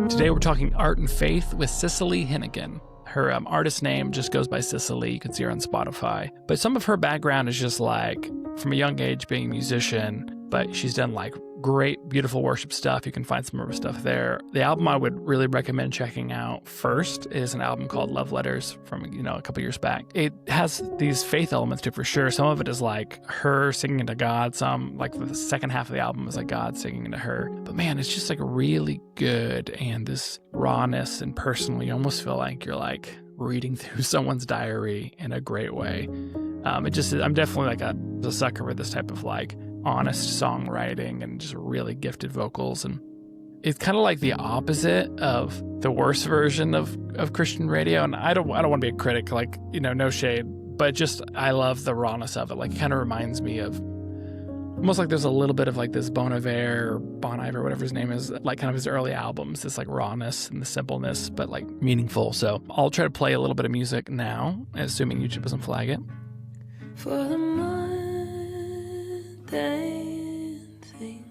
Today we're talking art and faith with Cicely Hennigan. Her artist name just goes by Cecily. You can see her on Spotify. But some of her background is just like from a young age being a musician, but she's done like great, beautiful worship stuff. You can find some of her stuff there. The album I would really recommend checking out first is an album called Love Letters from, a couple years back. It has these faith elements to it for sure. Some of it is like her singing to God. Some, like the second half of the album is like God singing to her. But man, it's just like really good. And this rawness and personal, you almost feel like you're like reading through someone's diary in a great way. I'm definitely like a sucker for this type of like honest songwriting and just really gifted vocals. And it's kind of like the opposite of the worst version of Christian radio. And I don't want to be a critic, like, no shade, but just I love the rawness of it. Like, it kind of reminds me of almost like there's a little bit of like this Bon Iver, whatever his name is, like kind of his early albums, this like rawness and the simpleness, but like meaningful. So I'll try to play a little bit of music now, assuming YouTube doesn't flag it. For the mundane things,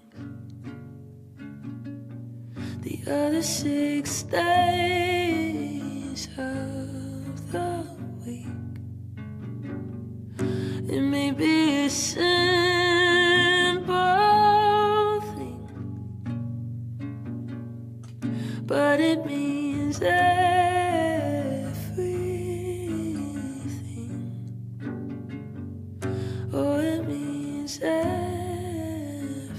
the other 6 days of the week, it may be a simple thing, but it means oh, it means everything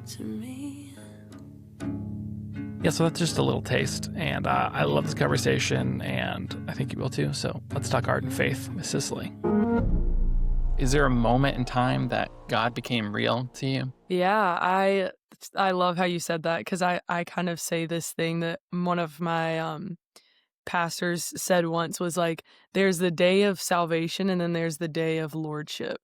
to me. Yeah, so that's just a little taste. And I love this conversation, and I think you will too. So let's talk art and faith with Cecily. Is there a moment in time that God became real to you? Yeah, I love how you said that, because I kind of say this thing that one of my pastors said once was like, there's the day of salvation and then there's the day of lordship.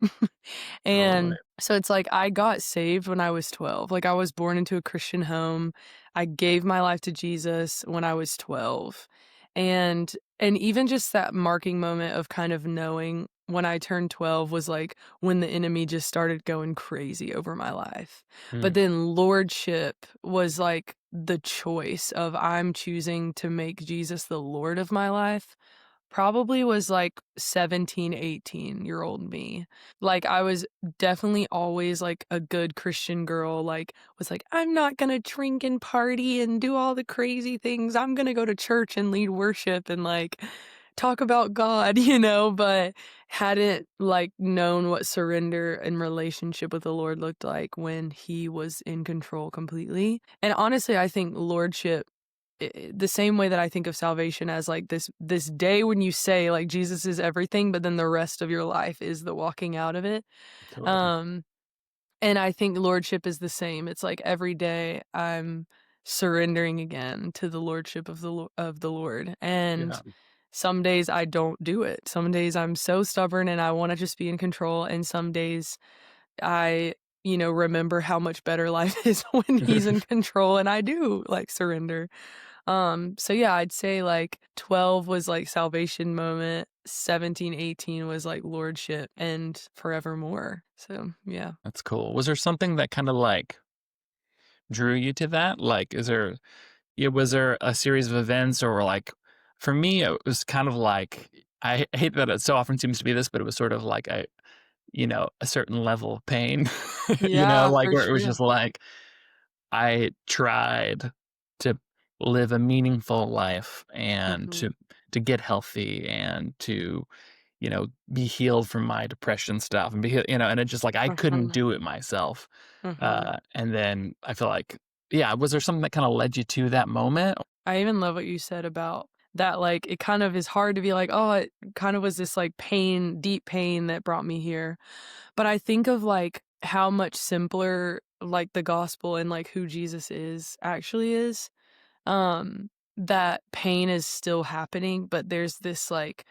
And so it's like I got saved when I was 12. Like, I was born into a Christian home. I gave my life to Jesus when I was 12. And even just that marking moment of kind of knowing when I turned 12 was like when the enemy just started going crazy over my life. But then lordship was like the choice of I'm choosing to make Jesus the Lord of my life. Probably was like 17, 18-year-old me. Like, I was definitely always like a good Christian girl, like was like, I'm not gonna drink and party and do all the crazy things. I'm gonna go to church and lead worship and like talk about God, but hadn't like known what surrender and relationship with the Lord looked like when he was in control completely. And honestly, I think lordship, the same way that I think of salvation as like this day when you say like Jesus is everything, but then the rest of your life is the walking out of it. Totally. And I think lordship is the same. It's like every day I'm surrendering again to the lordship of the Lord. And some days I don't do it. Some days I'm so stubborn and I want to just be in control. And some days I, remember how much better life is when he's in control, and I do like surrender. So yeah, I'd say like 12 was like salvation moment, 17, 18 was like lordship, and forevermore. So yeah. That's cool. Was there something that kind of like drew you to that? Like, was there a series of events, or like, for me, it was kind of like, I hate that it so often seems to be this, but it was sort of like a certain level of pain, Yeah, like where sure. it was just like, I tried to live a meaningful life and to get healthy and to, be healed from my depression stuff and and it just like, I couldn't do it myself. And then I feel like, was there something that kind of led you to that moment? I even love what you said about that, like, it kind of is hard to be like, oh, it kind of was this like pain, deep pain that brought me here. But I think of like how much simpler like the gospel and like who Jesus actually is. That pain is still happening, but there's this like,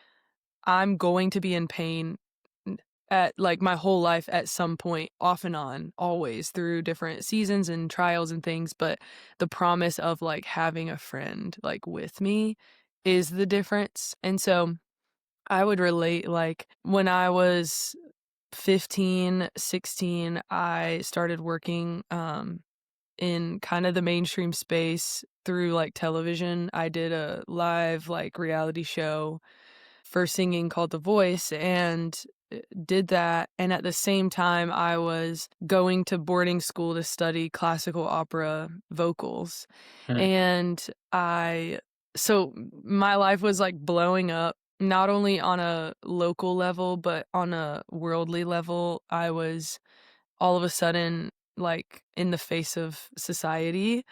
I'm going to be in pain at like my whole life at some point, off and on, always through different seasons and trials and things. But the promise of like having a friend like with me is the difference. And so I would relate, like when I was 15, 16, I started working in kind of the mainstream space through like television. I did a live like reality show for singing called The Voice and did that. And at the same time, I was going to boarding school to study classical opera vocals. Mm. And so my life was like blowing up, not only on a local level, but on a worldly level. I was all of a sudden like in the face of society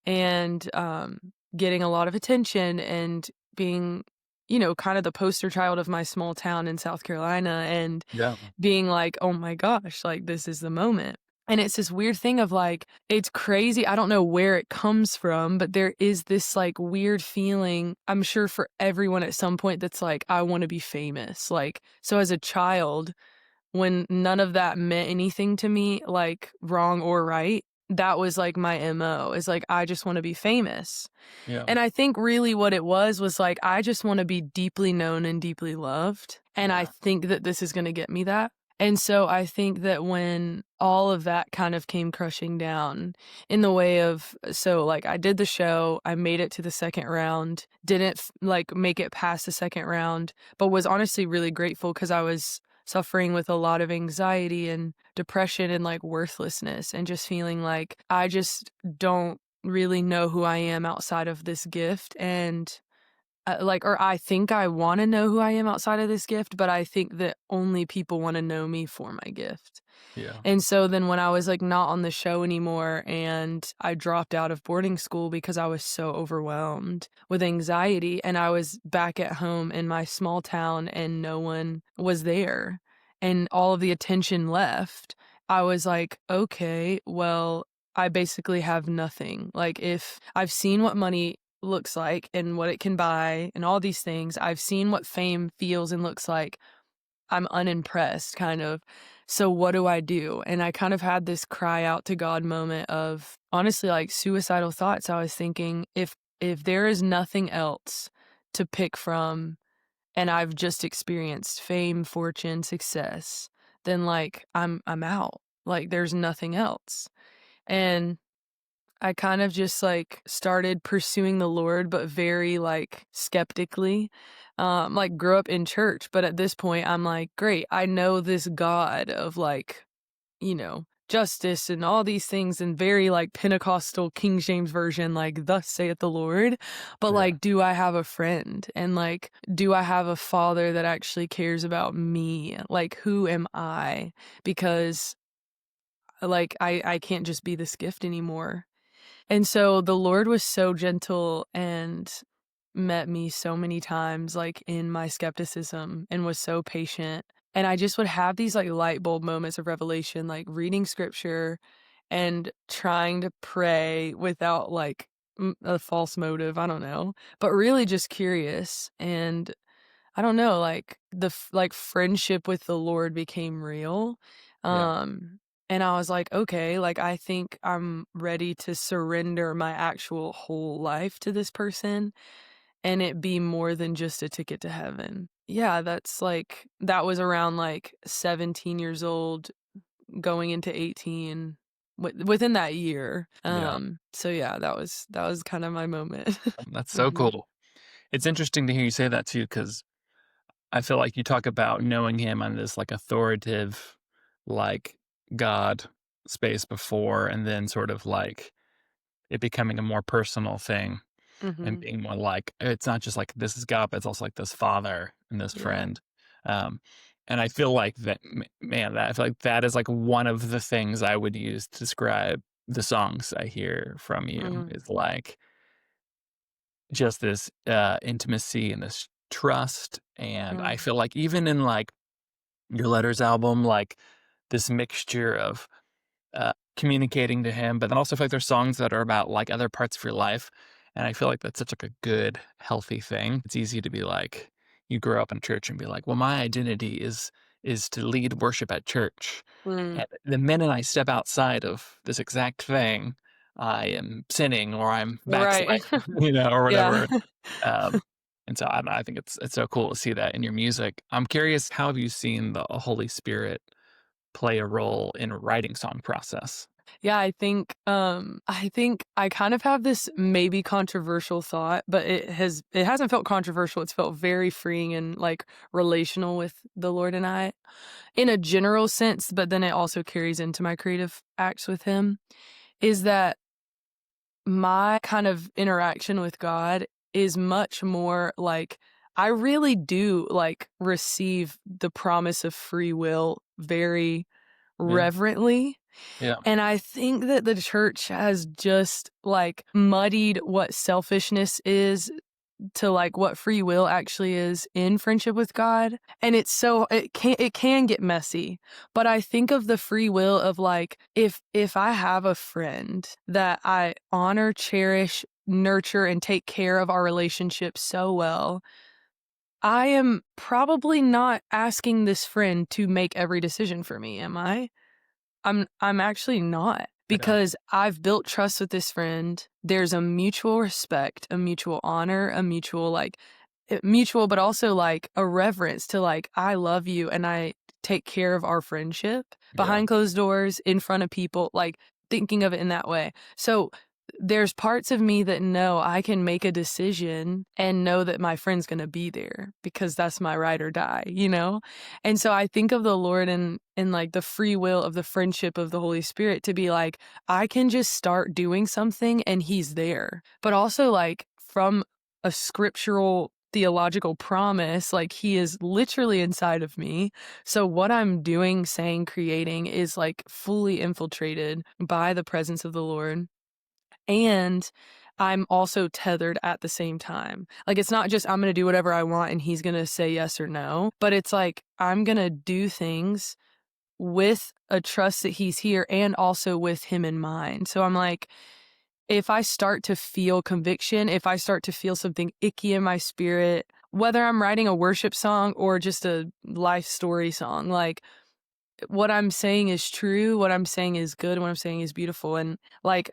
and getting a lot of attention and being, kind of the poster child of my small town in South Carolina and Yeah. being like, oh my gosh, like this is the moment. And it's this weird thing of like, it's crazy. I don't know where it comes from, but there is this like weird feeling, I'm sure for everyone at some point that's like, I want to be famous. Like, so as a child, when none of that meant anything to me, like wrong or right, that was like my MO is like, I just want to be famous. Yeah. And I think really what it was like, I just want to be deeply known and deeply loved. And I Yeah. think that this is going to get me that. And so I think that when all of that kind of came crushing down in the way of, so like I did the show, I made it to the second round, didn't like make it past the second round, but was honestly really grateful because I was suffering with a lot of anxiety and depression and like worthlessness and just feeling like I just don't really know who I am outside of this gift. And or I think I want to know who I am outside of this gift, but I think that only people want to know me for my gift. Yeah. And so then when I was like not on the show anymore and I dropped out of boarding school because I was so overwhelmed with anxiety and I was back at home in my small town and no one was there and all of the attention left, I was like, okay, well, I basically have nothing. Like if I've seen what money looks like and what it can buy and all these things, I've seen what fame feels and looks like. I'm unimpressed, kind of. So what do I do? And I kind of had this cry out to God moment of honestly like suicidal thoughts. I was thinking if there is nothing else to pick from and I've just experienced fame, fortune, success, then like I'm out. Like there's nothing else. And I kind of just like started pursuing the Lord, but very like skeptically. Like grew up in church, but at this point I'm like, great, I know this God of like, justice and all these things and very like Pentecostal King James version, like thus saith the Lord. But Yeah. like, do I have a friend? And like, do I have a father that actually cares about me? Like, who am I? Because like I can't just be this gift anymore. And so the Lord was so gentle and met me so many times, like in my skepticism, and was so patient. And I just would have these like light bulb moments of revelation, like reading scripture and trying to pray without like a false motive. I don't know, but really just curious. And I don't know, like like friendship with the Lord became real. Yeah. And I was like, okay, like I think I'm ready to surrender my actual whole life to this person and it be more than just a ticket to heaven. Yeah, that was around like 17 years old going into 18 within that year. Yeah. So yeah, that was kind of my moment. That's so Mhm. cool. It's interesting to hear you say that too, because I feel like you talk about knowing him on this like authoritative, like God space before, and then sort of like it becoming a more personal thing and Mhm. being more like it's not just like this is God, but it's also like this father and this Yeah. friend. Um, and I feel like that, man, that I feel like that is like one of the things I would use to describe the songs I hear from you Mm. is like just this intimacy and this trust. And I Mm. feel like even in like your Letters album, like this mixture of communicating to him, but then also I feel like there's songs that are about like other parts of your life. And I feel like that's such like a good, healthy thing. It's easy to be like, you grow up in church and be like, well, my identity is to lead worship at church. Mm. And the minute I step outside of this exact thing, I am sinning or I'm Right. backsliding, or Yeah. whatever. Um, and so I think it's so cool to see that in your music. I'm curious, how have you seen the Holy Spirit play a role in a writing song process? Yeah, I think I kind of have this maybe controversial thought, but it hasn't felt controversial. It's felt very freeing and like relational with the Lord and I in a general sense, but then it also carries into my creative acts with him, is that my kind of interaction with God is much more like I really do like receive the promise of free will very Yeah. reverently. Yeah. And I think that the church has just like muddied what selfishness is to like what free will actually is in friendship with God. And it can get messy. But I think of the free will of like if I have a friend that I honor, cherish, nurture, and take care of our relationship so well, I am probably not asking this friend to make every decision for me, am I? I'm actually not, Yeah. because I've built trust with this friend. There's a mutual respect, a mutual honor, a mutual mutual, but also like a reverence to like, I love you and I take care of our friendship behind closed doors, in front of people, like thinking of it in that way. So there's parts of me that know I can make a decision and know that my friend's going to be there because that's my ride or die, you know? And so I think of the Lord and like the free will of the friendship of the Holy Spirit to be like, I can just start doing something and he's there. But also like from a scriptural theological promise, like he is literally inside of me. So what I'm doing, saying, creating is like fully infiltrated by the presence of the Lord. And I'm also tethered at the same time. Like, it's not just I'm going to do whatever I want and he's going to say yes or no, but it's like I'm going to do things with a trust that he's here and also with him in mind. So I'm like, if I start to feel conviction, if I start to feel something icky in my spirit, whether I'm writing a worship song or just a life story song, like, what I'm saying is true, what I'm saying is good, what I'm saying is beautiful. And like,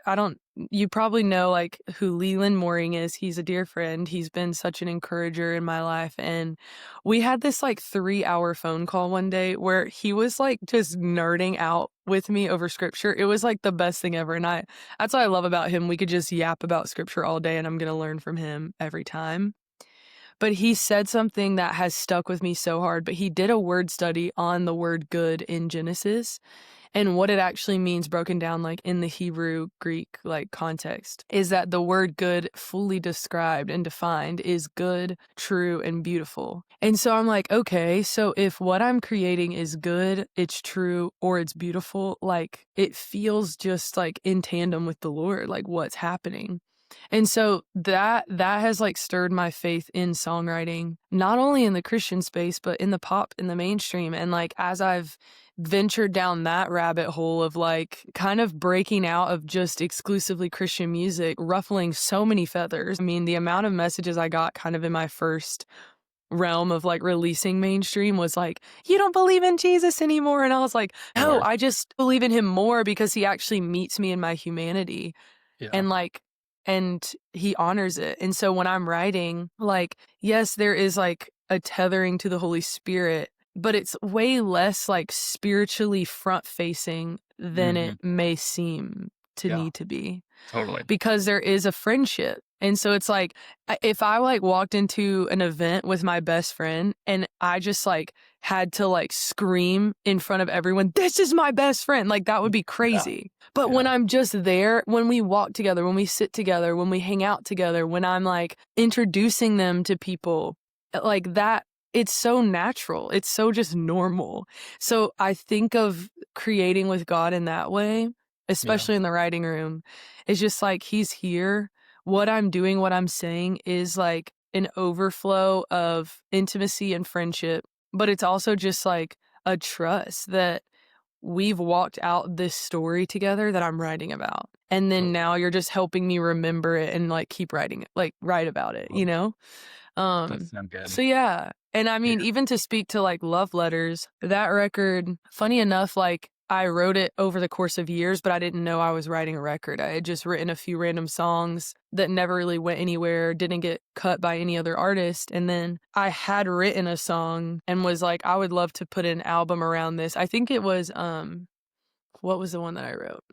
you probably know like who Leland Mooring is. He's a dear friend. He's been such an encourager in my life. And we had this like 3-hour phone call one day where he was like just nerding out with me over scripture. It was like the best thing ever. And that's what I love about him. We could just yap about scripture all day and I'm going to learn from him every time. But he said something that has stuck with me so hard. But he did a word study on the word good in Genesis and what it actually means broken down like in the Hebrew, Greek like context, is that the word good fully described and defined is good, true, and beautiful. And so I'm like, okay, so if what I'm creating is good, it's true, or it's beautiful, like it feels just like in tandem with the Lord, like what's happening. And so that has like stirred my faith in songwriting, not only in the Christian space, but in the pop, in the mainstream. And like, as I've ventured down that rabbit hole of like kind of breaking out of just exclusively Christian music, ruffling so many feathers. I mean, the amount of messages I got kind of in my first realm of like releasing mainstream was like, you don't believe in Jesus anymore. And I was like, no, I just believe in him more because he actually meets me in my humanity. Yeah. And like, and he honors it. And so when I'm writing, like, yes, there is like a tethering to the Holy Spirit, but it's way less like spiritually front facing than it may seem to need to be. Totally. Because there is a friendship. And so it's like, if I like walked into an event with my best friend and I just like had to like scream in front of everyone, this is my best friend, like that would be crazy. But when I'm just there, when we walk together, when we sit together, when we hang out together, when I'm like introducing them to people like that, it's so natural. It's so just normal. So I think of creating with God in that way, especially in the writing room. It's just like he's here. What I'm doing, what I'm saying is like an overflow of intimacy and friendship, but it's also just like a trust that we've walked out this story together that I'm writing about. And then now you're just helping me remember it and like keep writing it, like write about it, you know? That sounds good. So yeah. And I mean, even to speak to like love letters, that record, funny enough, like I wrote it over the course of years, but I didn't know I was writing a record. I had just written a few random songs that never really went anywhere, didn't get cut by any other artist. And then I had written a song and was like, I would love to put an album around this. I think it was, what was the one that I wrote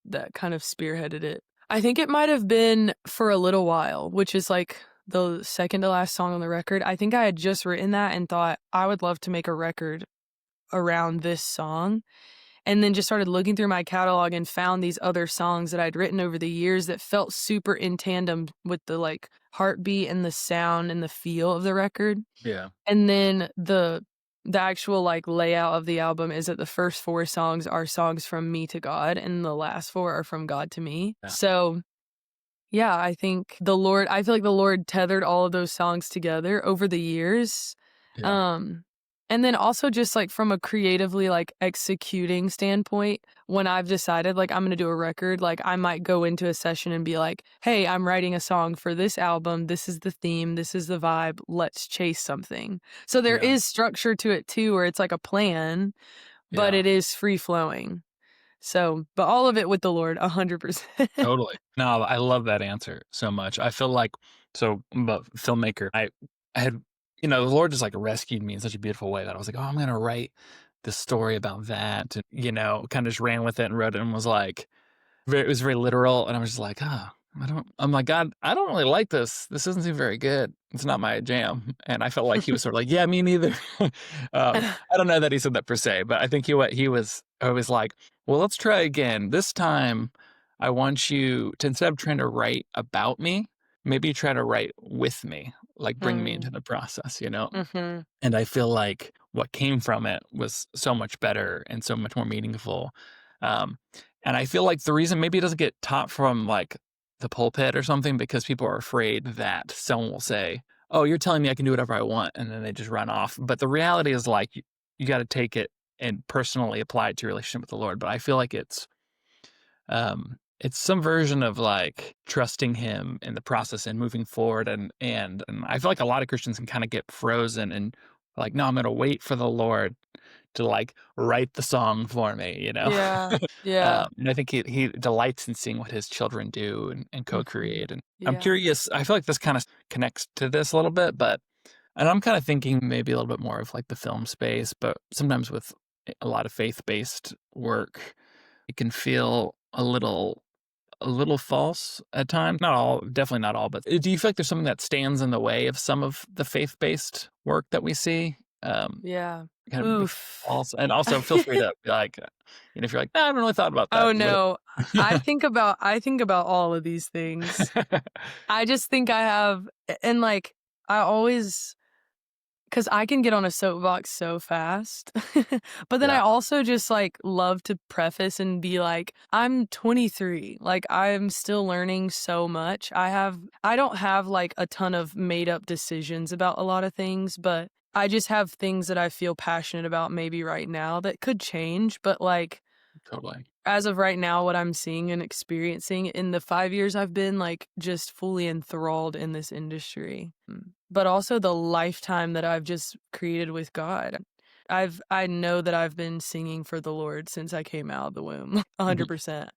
that kind of spearheaded it? I think it might have been For a Little While, which is like the second to last song on the record. I think I had just written that and thought I would love to make a record around this song. And then just started looking through my catalog and found these other songs that I'd written over the years that felt super in tandem with the like heartbeat and the sound and the feel of the record. Yeah. And then the actual like layout of the album is that the first 4 songs are songs from me to God and the last 4 are from God to me. Yeah. So yeah, I think I feel like the Lord tethered all of those songs together over the years. Yeah. And then also just like from a creatively like executing standpoint, when I've decided like I'm going to do a record, like I might go into a session and be like, hey, I'm writing a song for this album. This is the theme. This is the vibe. Let's chase something. So there is structure to it too, where it's like a plan, but it is free flowing. So, but all of it with the Lord, 100%. Totally. No, I love that answer so much. I feel like, so I'm a filmmaker. I had, the Lord just like rescued me in such a beautiful way that I was like, oh, I'm going to write this story about that. And, kind of just ran with it and wrote it and was like, it was very literal. And I was just like, I'm like, God, I don't really like this. This doesn't seem very good. It's not my jam. And I felt like he was sort of like, yeah, me neither. I don't know that he said that per se, but I think he was always like, well, let's try again. This time I want you to, instead of trying to write about me, maybe try to write with me, like bring me into the process, Mm-hmm. And I feel like what came from it was so much better and so much more meaningful. And I feel like the reason maybe it doesn't get taught from like the pulpit or something, because people are afraid that someone will say, oh, you're telling me I can do whatever I want. And then they just run off. But the reality is like, you got to take it and personally apply it to your relationship with the Lord. But I feel like it's some version of like trusting him in the process and moving forward. And I feel like a lot of Christians can kind of get frozen and like, no, I'm going to wait for the Lord to like write the song for me, Yeah. Yeah. And I think he delights in seeing what his children do and co-create. And I'm Yeah. curious, I feel like this kind of connects to this a little bit, and I'm kind of thinking maybe a little bit more of like the film space, but sometimes with a lot of faith-based work, it can feel a little false at times. Not all, definitely not all, but do you feel like there's something that stands in the way of some of the faith-based work that we see? Yeah. Kind of Oof. false. And also feel free to be like, if you're like, I haven't really thought about that. Oh no. I think about all of these things. I just think I have, and like, I always, because I can get on a soapbox so fast. But then I also just like love to preface and be like, I'm 23. Like I'm still learning so much. I don't have like a ton of made up decisions about a lot of things, but I just have things that I feel passionate about maybe right now that could change. But like, Totally. as of right now, what I'm seeing and experiencing in the 5 years I've been like just fully enthralled in this industry, but also the lifetime that I've just created with God. I know that I've been singing for the Lord since I came out of the womb, 100%.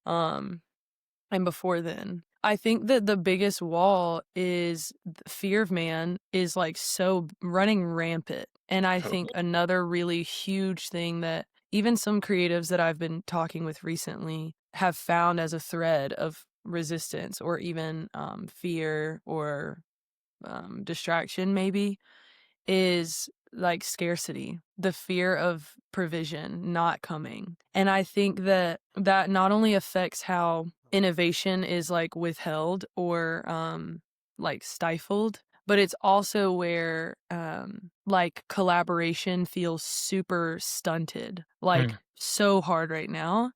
And before then, I think that the biggest wall is the fear of man is like so running rampant. And I think another really huge thing that even some creatives that I've been talking with recently have found as a thread of resistance or even fear or distraction maybe is like scarcity, the fear of provision not coming. And I think that not only affects how innovation is like withheld or like stifled, but it's also where like collaboration feels super stunted, like so hard right now.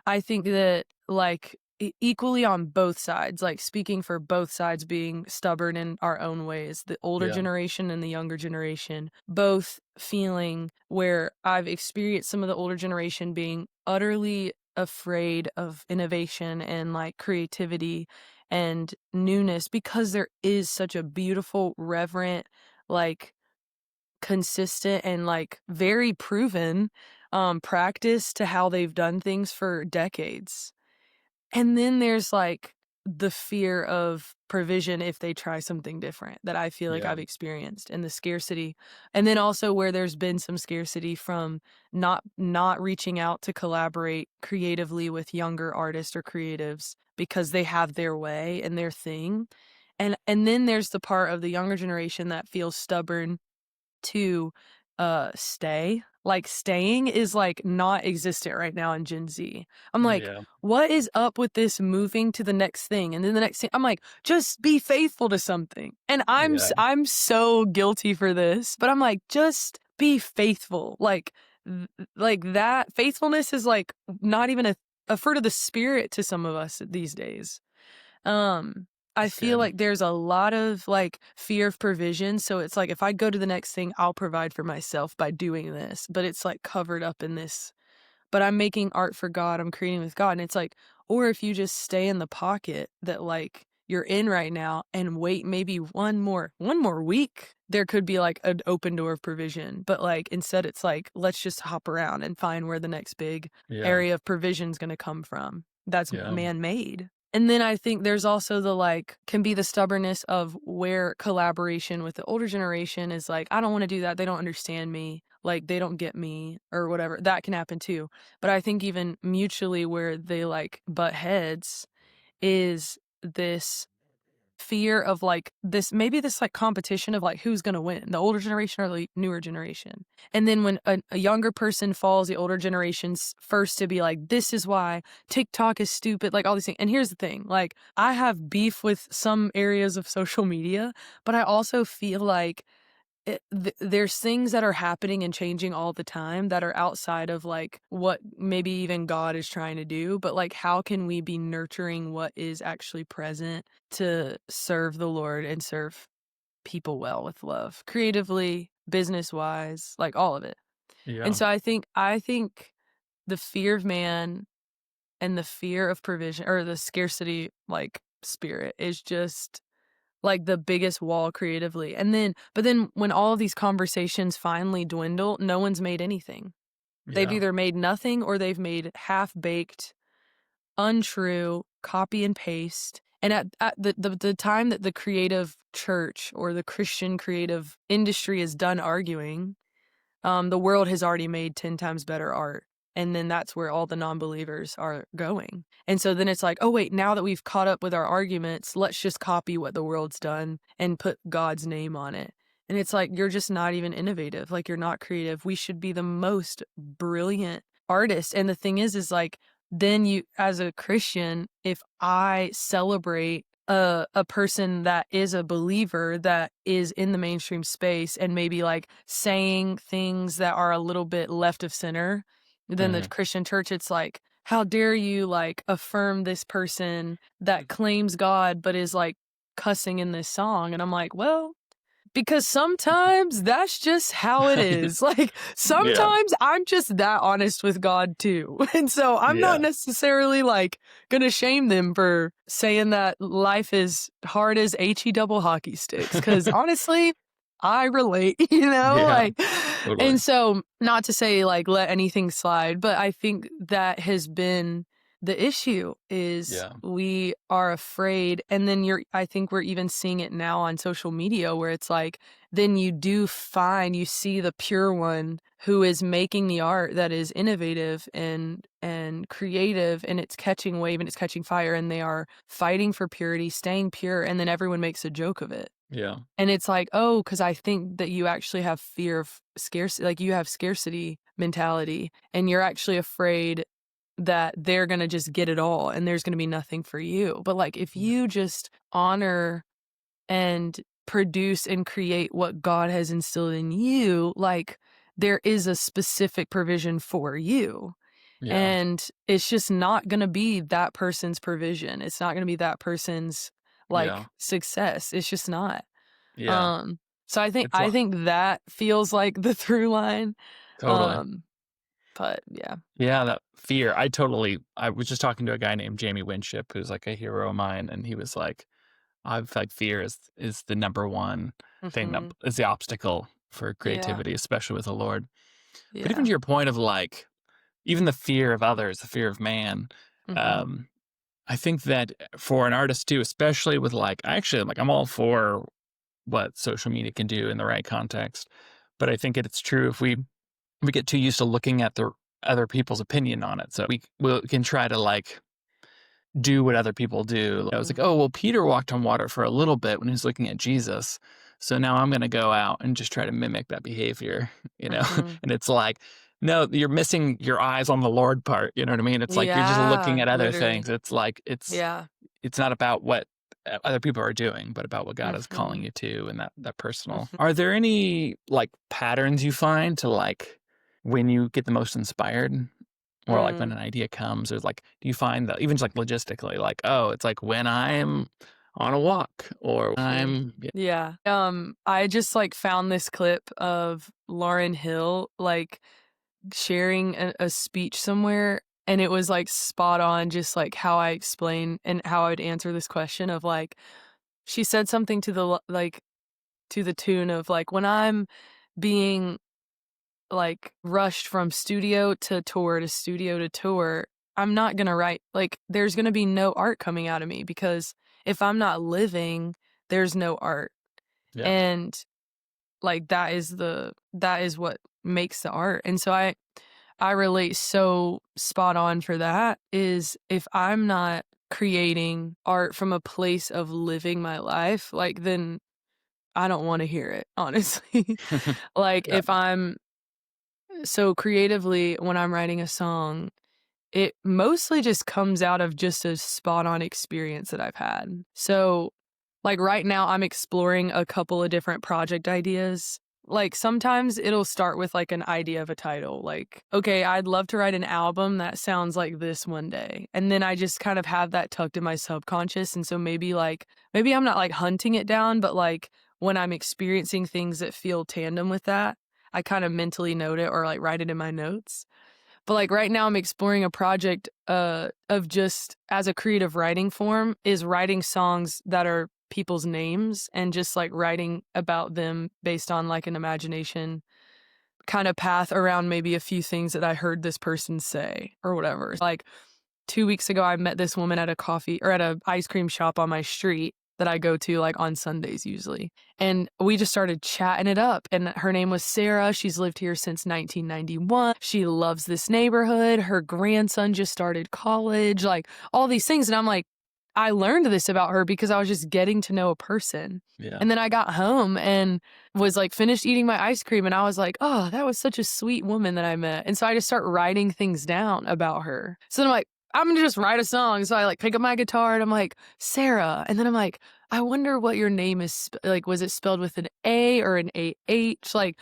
I think that like equally on both sides, like speaking for both sides being stubborn in our own ways, the older generation and the younger generation, both feeling where I've experienced some of the older generation being utterly afraid of innovation and like creativity and newness because there is such a beautiful, reverent, like consistent and like very proven practice to how they've done things for decades. And then there's like the fear of provision if they try something different that I feel like Yeah. I've experienced, and the scarcity. And then also where there's been some scarcity from not reaching out to collaborate creatively with younger artists or creatives because they have their way and their thing. And then there's the part of the younger generation that feels stubborn to stay. Like staying is like not existent right now in Gen Z. I'm like, Yeah. what is up with this moving to the next thing and then the next thing? I'm like, just be faithful to something. And Yeah. I'm so guilty for this, but I'm like, just be faithful. Like that faithfulness is like not even a fruit of the spirit to some of us these days. I That's feel good. like there's a lot of like fear of provision. So it's like if I go to the next thing, I'll provide for myself by doing this. But it's like covered up in this. But I'm making art for God. I'm creating with God. And it's like, or if you just stay in the pocket that like you're in right now and wait maybe one more week, there could be like an open door of provision. But like instead it's like, let's just hop around and find where the next big Yeah. area of provision is going to come from. That's Yeah. man-made. And then I think there's also the like, can be the stubbornness of where collaboration with the older generation is like, I don't want to do that. They don't understand me. Like, they don't get me or whatever. That can happen too. But I think even mutually where they like butt heads is this fear of like maybe this like competition of like who's going to win, the older generation or the newer generation. And then when a younger person falls, the older generation's first to be like, this is why TikTok is stupid, like all these things. And here's the thing, like I have beef with some areas of social media, but I also feel like there's things that are happening and changing all the time that are outside of like what maybe even God is trying to do. But like, how can we be nurturing what is actually present to serve the Lord and serve people well with love, creatively, business wise, like all of it. Yeah. And so I think the fear of man and the fear of provision or the scarcity like spirit is just like the biggest wall creatively. But then when all of these conversations finally dwindle, no one's made anything. They've Yeah. either made nothing or they've made half-baked, untrue, copy and paste. And at the time that the creative church or the Christian creative industry is done arguing, the world has already made 10 times better art. And then that's where all the non-believers are going. And so then it's like, oh, wait, now that we've caught up with our arguments, let's just copy what the world's done and put God's name on it. And it's like, you're just not even innovative. Like, you're not creative. We should be the most brilliant artists. And the thing is like, then you, as a Christian, if I celebrate a person that is a believer that is in the mainstream space and maybe like saying things that are a little bit left of center, then the Christian church, it's like, how dare you like affirm this person that claims God but is like cussing in this song? And I'm like, well, because sometimes that's just how it is. Like, sometimes I'm just that honest with God too. And so I'm not necessarily like gonna shame them for saying that life is hard as HE double hockey sticks. Cause honestly, I relate, you know? Yeah. Like, Totally. and so not to say like let anything slide, but I think that has been the issue is we are afraid. And then I think we're even seeing it now on social media where it's like, then you see the pure one who is making the art that is innovative and creative, and it's catching wave and it's catching fire, and they are fighting for purity, staying pure. And then everyone makes a joke of it. Yeah. And it's like, oh, because I think that you actually have fear of scarcity, like you have scarcity mentality, and you're actually afraid that they're going to just get it all and there's going to be nothing for you. But like, if you just honor and produce and create what God has instilled in you, like there is a specific provision for you. Yeah. And it's just not going to be that person's provision. It's not going to be that person's like success. It's just not. Yeah. So I think that feels like the through line. Totally. But yeah. Yeah, that fear. I was just talking to a guy named Jamie Winship, who's like a hero of mine, and he was like, I feel like fear is the number one thing that is the obstacle for creativity, especially with the Lord. But even to your point of like, even the fear of others, the fear of man, Mhm. I think that for an artist too, especially with like, I'm all for what social media can do in the right context. But I think it's true if we get too used to looking at the other people's opinion on it. So we can try to like do what other people do. I was like, oh, well, Peter walked on water for a little bit when he was looking at Jesus. So now I'm going to go out and just try to mimic that behavior, you know? Mhm. And it's like, no, you're missing your eyes on the Lord part. You know what I mean? It's like you're just looking Yeah, at other literally. things. It's like, Yeah. it's not about what other people are doing, but about what God is calling Mhm. you to and that personal. Mhm. Are there any like patterns you find to like when you get the most inspired? Or like when Mm. an idea comes, or like, do you find that even just like logistically, like, oh, it's like when I'm on a walk or when Mhm. Yeah. I just like found this clip of Lauryn Hill like sharing a speech somewhere, and it was like spot on, just like how I explain and how I would answer this question of like, she said something to like to the tune of like, when I'm being like rushed from studio to tour to studio to tour, I'm not gonna write, like, there's gonna be no art coming out of me because if I'm not living, there's no art. yeah, And like that is what makes the art. And so I relate so spot on for that, is if I'm not creating art from a place of living my life, like, then I don't want to hear it, honestly. Like yeah, if I'm so creatively, when I'm writing a song, it mostly just comes out of just a spot on experience that I've had. So, like right now, I'm exploring a couple of different project ideas. Like sometimes it'll start with like an idea of a title, like, okay, I'd love to write an album that sounds like this one day. And then I just kind of have that tucked in my subconscious. And so maybe I'm not like hunting it down, but like when I'm experiencing things that feel tandem with that, I kind of mentally note it or like write it in my notes. But like right now I'm exploring a project of just as a creative writing form is writing songs that are people's names and just like writing about them based on like an imagination kind of path around maybe a few things that I heard this person say or whatever. Like 2 weeks ago, I met this woman at a coffee or at a ice cream shop on my street that I go to like on Sundays usually. And we just started chatting it up. And her name was Sarah. She's lived here since 1991. She loves this neighborhood. Her grandson just started college, like all these things. And I'm like, I learned this about her because I was just getting to know a person. yeah, And then I got home and was like finished eating my ice cream. And I was like, oh, that was such a sweet woman that I met. And so I just start writing things down about her. So then I'm like, I'm gonna just write a song. So I like pick up my guitar and I'm like, Sarah. And then I'm like, I wonder what your name is. Like, was it spelled with an A or an AH? Like,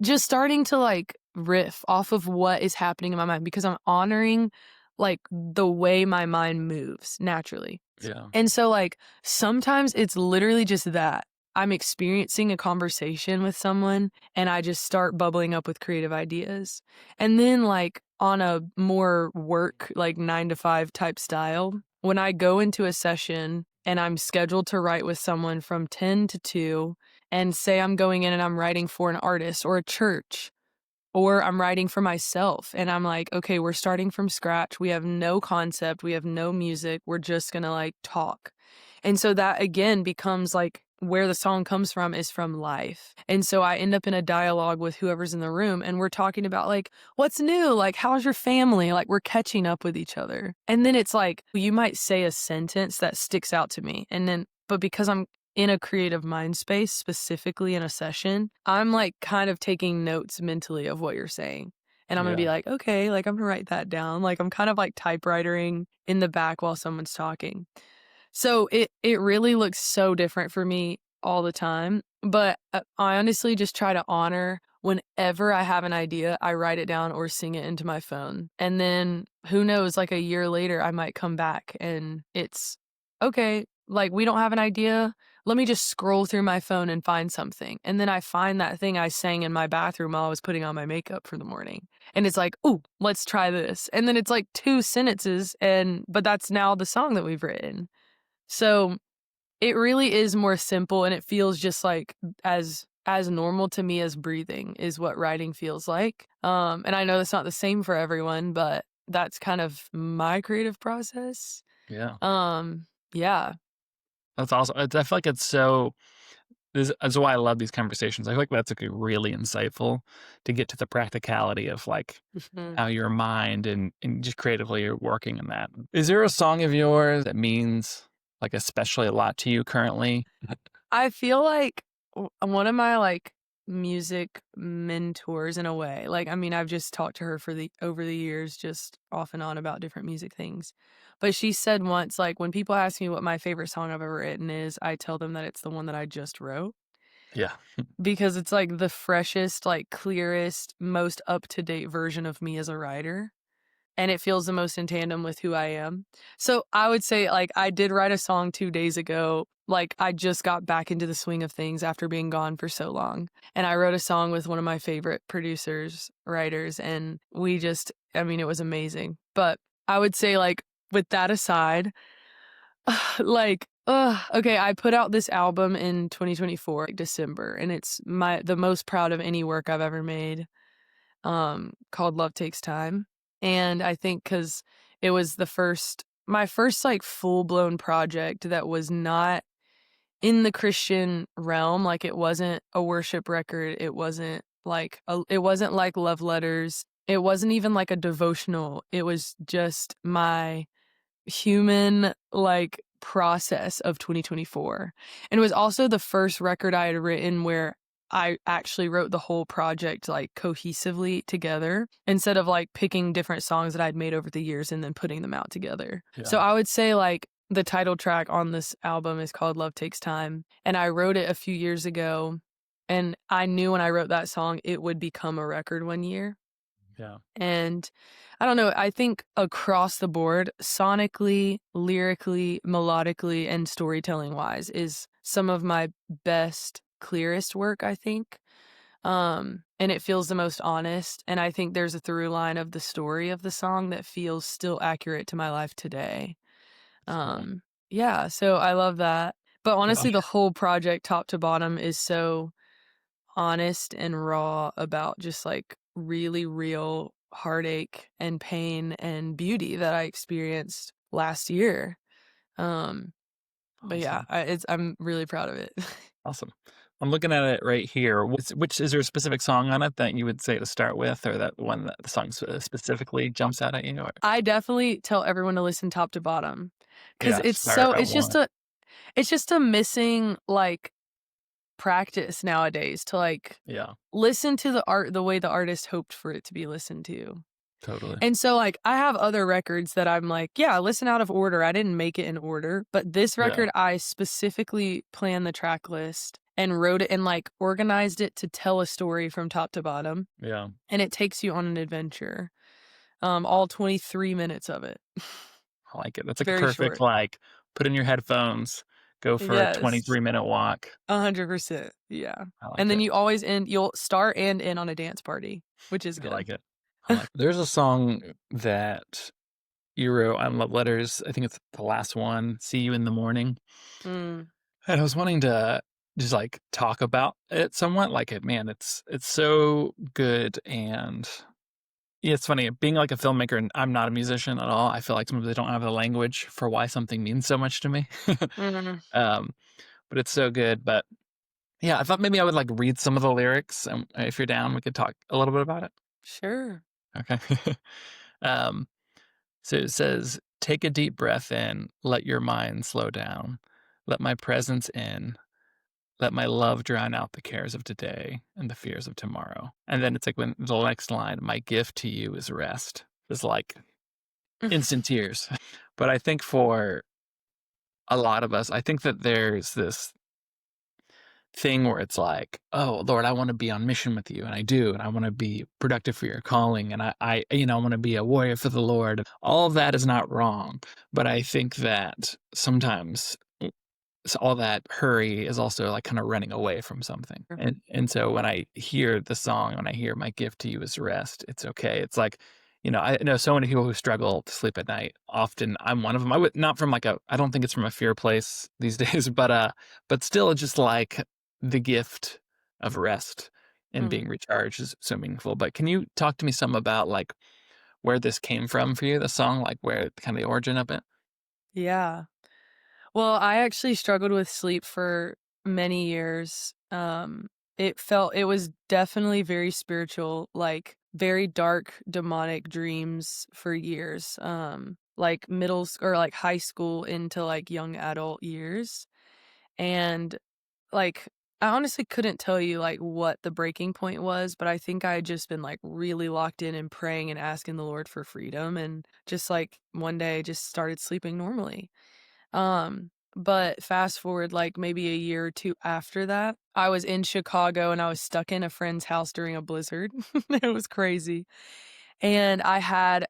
just starting to like riff off of what is happening in my mind because I'm honoring like the way my mind moves naturally. yeah, And so, like, sometimes it's literally just that. I'm experiencing a conversation with someone and I just start bubbling up with creative ideas. And then, like, on a more work, like 9 to 5 type style, when I go into a session and I'm scheduled to write with someone from 10 to 2, and say I'm going in and I'm writing for an artist or a church, or I'm writing for myself and I'm like, okay, we're starting from scratch. We have no concept. We have no music. We're just going to like talk. And so that again becomes like where the song comes from is from life. And so I end up in a dialogue with whoever's in the room and we're talking about like, what's new? Like, how's your family? Like, we're catching up with each other. And then it's like, you might say a sentence that sticks out to me. And then, but because I'm in a creative mind space, specifically in a session, I'm like kind of taking notes mentally of what you're saying. And I'm gonna yeah, be like, okay, like I'm gonna write that down. Like I'm kind of like typewritering in the back while someone's talking. So it really looks so different for me all the time. But I honestly just try to honor whenever I have an idea, I write it down or sing it into my phone. And then who knows, like a year later, I might come back and it's okay, like we don't have an idea. Let me just scroll through my phone and find something. And then I find that thing I sang in my bathroom while I was putting on my makeup for the morning. And it's like, ooh, let's try this. And then it's like 2 sentences but that's now the song that we've written. So it really is more simple and it feels just like as as normal to me as breathing is what writing feels like. And I know that's not the same for everyone, but that's kind of my creative process. Yeah. Yeah. That's awesome. I feel like it's so. That's why I love these conversations. I feel like that's like really insightful to get to the practicality of like Mhm. how your mind and just creatively you're working in that. Is there a song of yours that means like especially a lot to you currently? I feel like one of my like music mentors in a way. Like, I mean, I've just talked to her for the over the years, just off and on about different music things. But she said once, like, when people ask me what my favorite song I've ever written is, I tell them that it's the one that I just wrote Yeah. because it's like the freshest, like clearest, most up to date version of me as a writer. And it feels the most in tandem with who I am. So I would say, like, I did write a song 2 days ago. Like, I just got back into the swing of things after being gone for so long. And I wrote a song with one of my favorite producers, writers, and we just, I mean, it was amazing. But I would say, like, with that aside, like, okay, I put out this album in 2024, like December, and it's the most proud of any work I've ever made, called Love Takes Time. And I think because it was my first like full blown project that was not in the Christian realm. Like it wasn't a worship record. It wasn't like love letters. It wasn't even like a devotional. It was just my human like process of 2024. And it was also the first record I had written where I actually wrote the whole project like cohesively together instead of like picking different songs that I'd made over the years and then putting them out together. Yeah. So I would say like the title track on this album is called Love Takes Time. And I wrote it a few years ago. And I knew when I wrote that song, it would become a record one year. Yeah. And I don't know, I think across the board, sonically, lyrically, melodically, and storytelling wise is some of my best, clearest work, I think. And it feels the most honest. And I think there's a through line of the story of the song that feels still accurate to my life today. Yeah, so I love that. But honestly, the whole project, top to bottom, is so honest and raw about just like really real heartache and pain and beauty that I experienced last year. But yeah, I'm really proud of it. Awesome. I'm looking at it right here. Which is there a specific song on it that you would say to start with, or that one that the song specifically jumps out at you? Or? I definitely tell everyone to listen top to bottom because Yeah, it's just a missing like practice nowadays to like listen to the art the way the artist hoped for it to be listened to. Totally. And so like I have other records that I'm like, yeah, listen out of order. I didn't make it in order, but this record I specifically planned the track list and wrote it and like organized it to tell a story from top to bottom. Yeah. And it takes you on an adventure. All 23 minutes of it. I like it. That's like Very perfect, short. like put in your headphones, go for a 23-minute walk. 100%. Yeah. Like and then you'll start and end on a dance party, which is good. I like it. There's a song that you wrote on Love Letters. I think it's the last one, See You in the Morning. And I was wanting to just like talk about it somewhat. Like man, it's so good. And yeah, it's funny being like a filmmaker, and I'm not a musician at all. I feel like sometimes I don't have the language for why something means so much to me. But it's so good. But yeah, I thought maybe I would like read some of the lyrics, and if you're down, we could talk a little bit about it. Sure. Okay. So it says, take a deep breath in, let your mind slow down, let my presence in, let my love drown out the cares of today and the fears of tomorrow. And then it's like when the next line, my gift to you is rest. It's like instant tears. But I think for a lot of us, I think that there's this thing where it's like, oh Lord, I want to be on mission with you, and I do, and I want to be productive for your calling, and I want to be a warrior for the Lord. All of that is not wrong, but I think that sometimes all that hurry is also like kind of running away from something. And so when I hear the song, when I hear my gift to you is rest, it's okay. It's like, I know so many people who struggle to sleep at night. Often I'm one of them. I would not from like I don't think it's from a fear place these days, but still just like the gift of rest and Mhm. being recharged is so meaningful. But can you talk to me some about like where this came from for you, the song, like where kind of the origin of it? Yeah. Well, I actually struggled with sleep for many years. It was definitely very spiritual, like very dark demonic dreams for years. Like or like high school into like young adult years. And like I honestly couldn't tell you like what the breaking point was, but I think I had just been like really locked in and praying and asking the Lord for freedom and just like one day just started sleeping normally. But fast forward like maybe a year or 2 after that, I was in Chicago and I was stuck in a friend's house during a blizzard. It was crazy. And I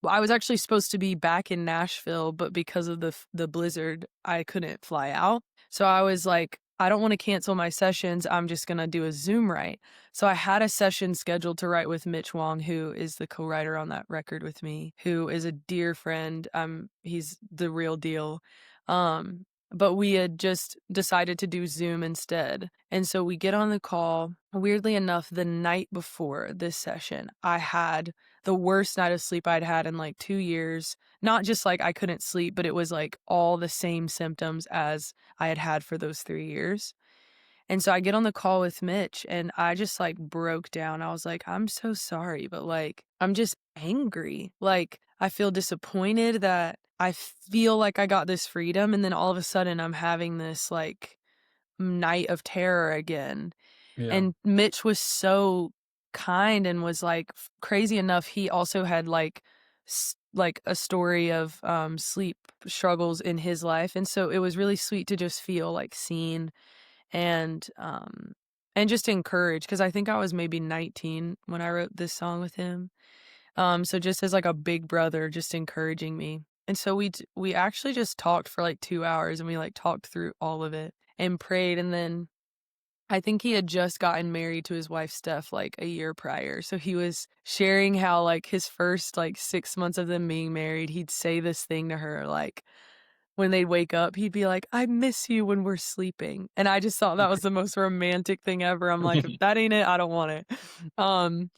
was actually supposed to be back in Nashville, but because of the blizzard, I couldn't fly out. So I was like, I don't want to cancel my sessions. I'm just gonna do a Zoom write. So I had a session scheduled to write with Mitch Wong, who is the co-writer on that record with me, who is a dear friend. He's the real deal. But we had just decided to do Zoom instead. And so we get on the call. Weirdly enough, the night before this session, I had the worst night of sleep I'd had in like 2 years. Not just like I couldn't sleep, but it was like all the same symptoms as I had had for those 3 years. And so I get on the call with Mitch and I just like broke down. I was like, I'm so sorry, but like, I'm just angry. Like, I feel disappointed that I feel like I got this freedom. And then all of a sudden I'm having this like night of terror again. Yeah. And Mitch was so kind and was like crazy enough. He also had like, like a story of sleep struggles in his life. And so it was really sweet to just feel like seen and just encourage because I think I was maybe 19 when I wrote this song with him. So just as like a big brother just encouraging me. And so we actually just talked for like 2 hours and we like talked through all of it and prayed. And then I think he had just gotten married to his wife Steph like a year prior. So he was sharing how like his first like 6 months of them being married, he'd say this thing to her like when they'd wake up, he'd be like, "I miss you when we're sleeping." And I just thought that was the most romantic thing ever. I'm like, "If that ain't it, I don't want it." Um,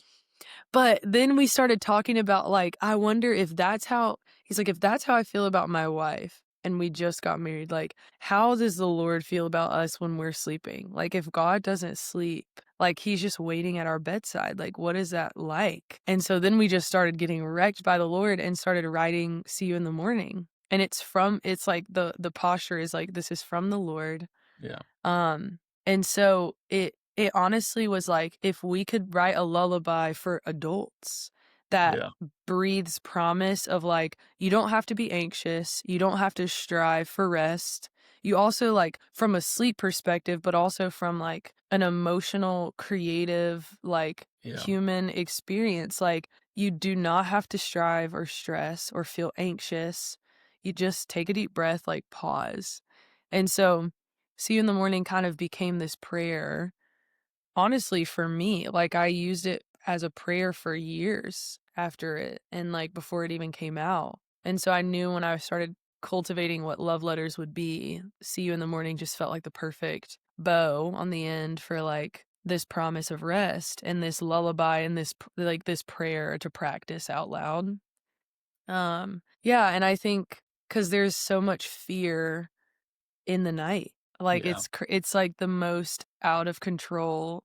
but then we started talking about, like, I wonder if that's how he's like, "If that's how I feel about my wife, and we just got married, like, how does the Lord feel about us when we're sleeping? Like, if God doesn't sleep, like, he's just waiting at our bedside, like, what is that like?" And so then we just started getting wrecked by the Lord and started writing "See You in the Morning." And it's like the posture is like, this is from the Lord. Yeah. And so it honestly was like if we could write a lullaby for adults that Yeah. breathes promise of like you don't have to be anxious, you don't have to strive for rest. You also like from a sleep perspective, but also from like an emotional, creative, like Yeah. human experience. Like you do not have to strive or stress or feel anxious. You just take a deep breath, like pause. And so See You in the Morning kind of became this prayer, honestly, for me. Like, I used it as a prayer for years after it and, like, before it even came out. And so I knew when I started cultivating what love letters would be, See You in the Morning just felt like the perfect bow on the end for, like, this promise of rest and this lullaby and this prayer to practice out loud. Yeah, and I think because there's so much fear in the night. Like, Yeah. it's, like, the most out of control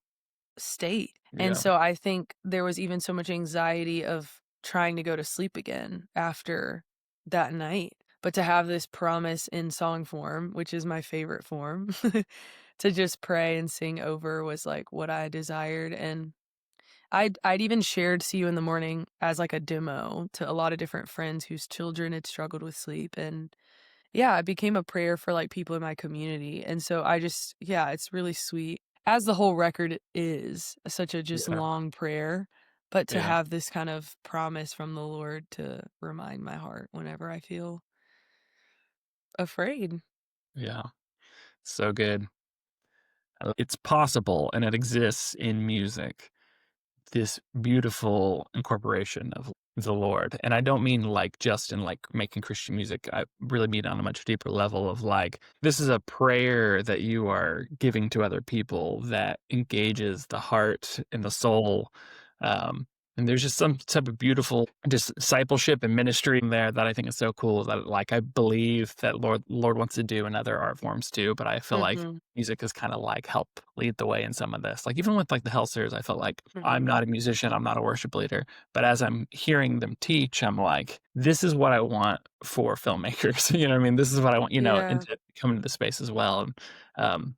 state, and Yeah. so I think there was even so much anxiety of trying to go to sleep again after that night, but to have this promise in song form, which is my favorite form, to just pray and sing over was, like, what I desired, and I'd even shared See You in the Morning as, like, a demo to a lot of different friends whose children had struggled with sleep, and yeah, it became a prayer for, like, people in my community, and so I just yeah, it's really sweet. As the whole record is such a just Yeah. long prayer, but to Yeah. have this kind of promise from the Lord to remind my heart whenever I feel afraid. Yeah. So good. It's possible and it exists in music this beautiful incorporation of the Lord. And I don't mean like just in like making Christian music. I really mean on a much deeper level of like, this is a prayer that you are giving to other people that engages the heart and the soul. And there's just some type of beautiful discipleship and ministry in there that I think is so cool that like I believe that Lord wants to do in other art forms too. But I feel like music is kind of like help lead the way in some of this. Like even with like the Hellsters, I felt like I'm not a musician, I'm not a worship leader. But as I'm hearing them teach, I'm like, this is what I want for filmmakers. You know what I mean? This is what I want, you know, into coming to the space as well. And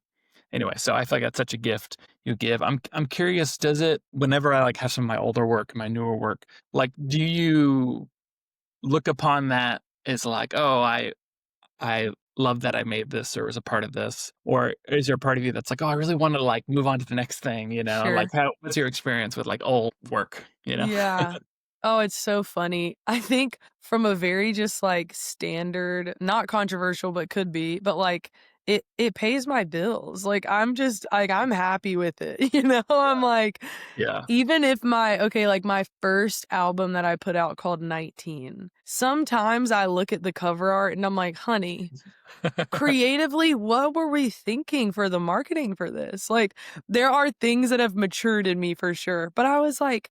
anyway, so I feel like that's such a gift you give. I'm curious, does it, whenever I like have some of my older work, my newer work, like do you look upon that as like, oh, I love that I made this or was a part of this? Or is there a part of you that's like, oh, I really want to like move on to the next thing, you know? Like what's your experience with like old work, you know? Yeah. Oh, it's so funny. I think from a very just like standard, not controversial, but could be, but like it pays my bills. Like I'm just like I'm happy with it. You know, I'm like, Yeah. even if like my first album that I put out called 19, sometimes I look at the cover art and I'm like, honey, creatively, what were we thinking for the marketing for this? Like there are things that have matured in me for sure. But I was like,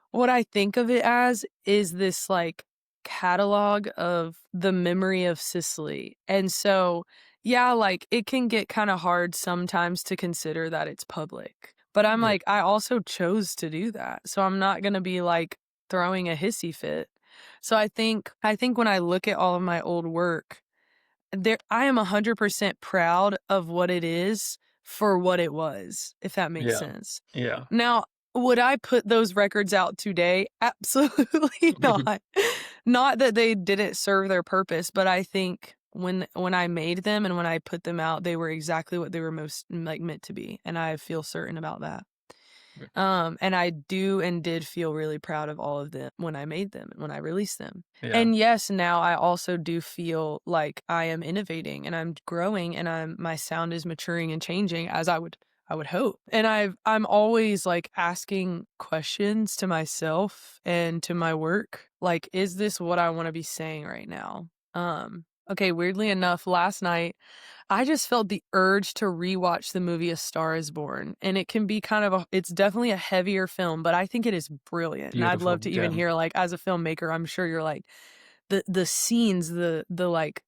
what I think of it as is this like catalog of the memory of Cecily. And so, yeah, like it can get kind of hard sometimes to consider that it's public. But I'm like, I also chose to do that. So I'm not going to be like throwing a hissy fit. So I think when I look at all of my old work, I am 100% proud of what it is for what it was, if that makes sense. Yeah. Now, would I put those records out today? Absolutely not. Not that they didn't serve their purpose, but I think when I made them and when I put them out, they were exactly what they were most like meant to be, and I feel certain about that. And I do and did feel really proud of all of them when I made them and when I released them. Yeah. And yes, now I also do feel like I am innovating and I'm growing and my sound is maturing and changing as I would hope. And I'm always like asking questions to myself and to my work. Like, is this what I want to be saying right now? Okay, weirdly enough, last night I just felt the urge to rewatch the movie A Star Is Born. And it can be it's definitely a heavier film, but I think it is brilliant. And I'd love to even hear, like, as a filmmaker, I'm sure you're like, the scenes, the like,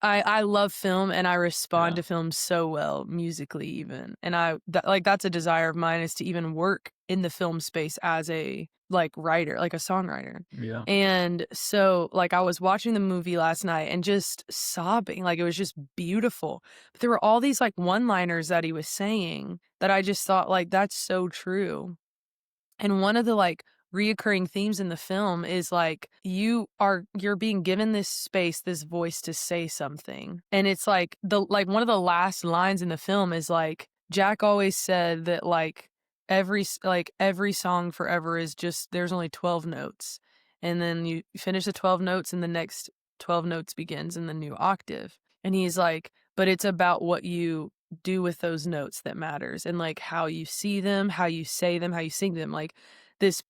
I love film and I respond to film so well, musically even. And that's a desire of mine, is to even work in the film space as a like writer, like a songwriter. Yeah. And so like I was watching the movie last night and just sobbing, like it was just beautiful. But there were all these like one-liners that he was saying that I just thought like that's so true. And one of the like reoccurring themes in the film is like you're being given this space, this voice to say something. And it's like one of the last lines in the film is like Jack always said that like every song forever is just there's only 12 notes. And then you finish the 12 notes and the next 12 notes begins in the new octave. And he's like, but it's about what you do with those notes that matters, and like how you see them, how you say them, how you sing them. Like this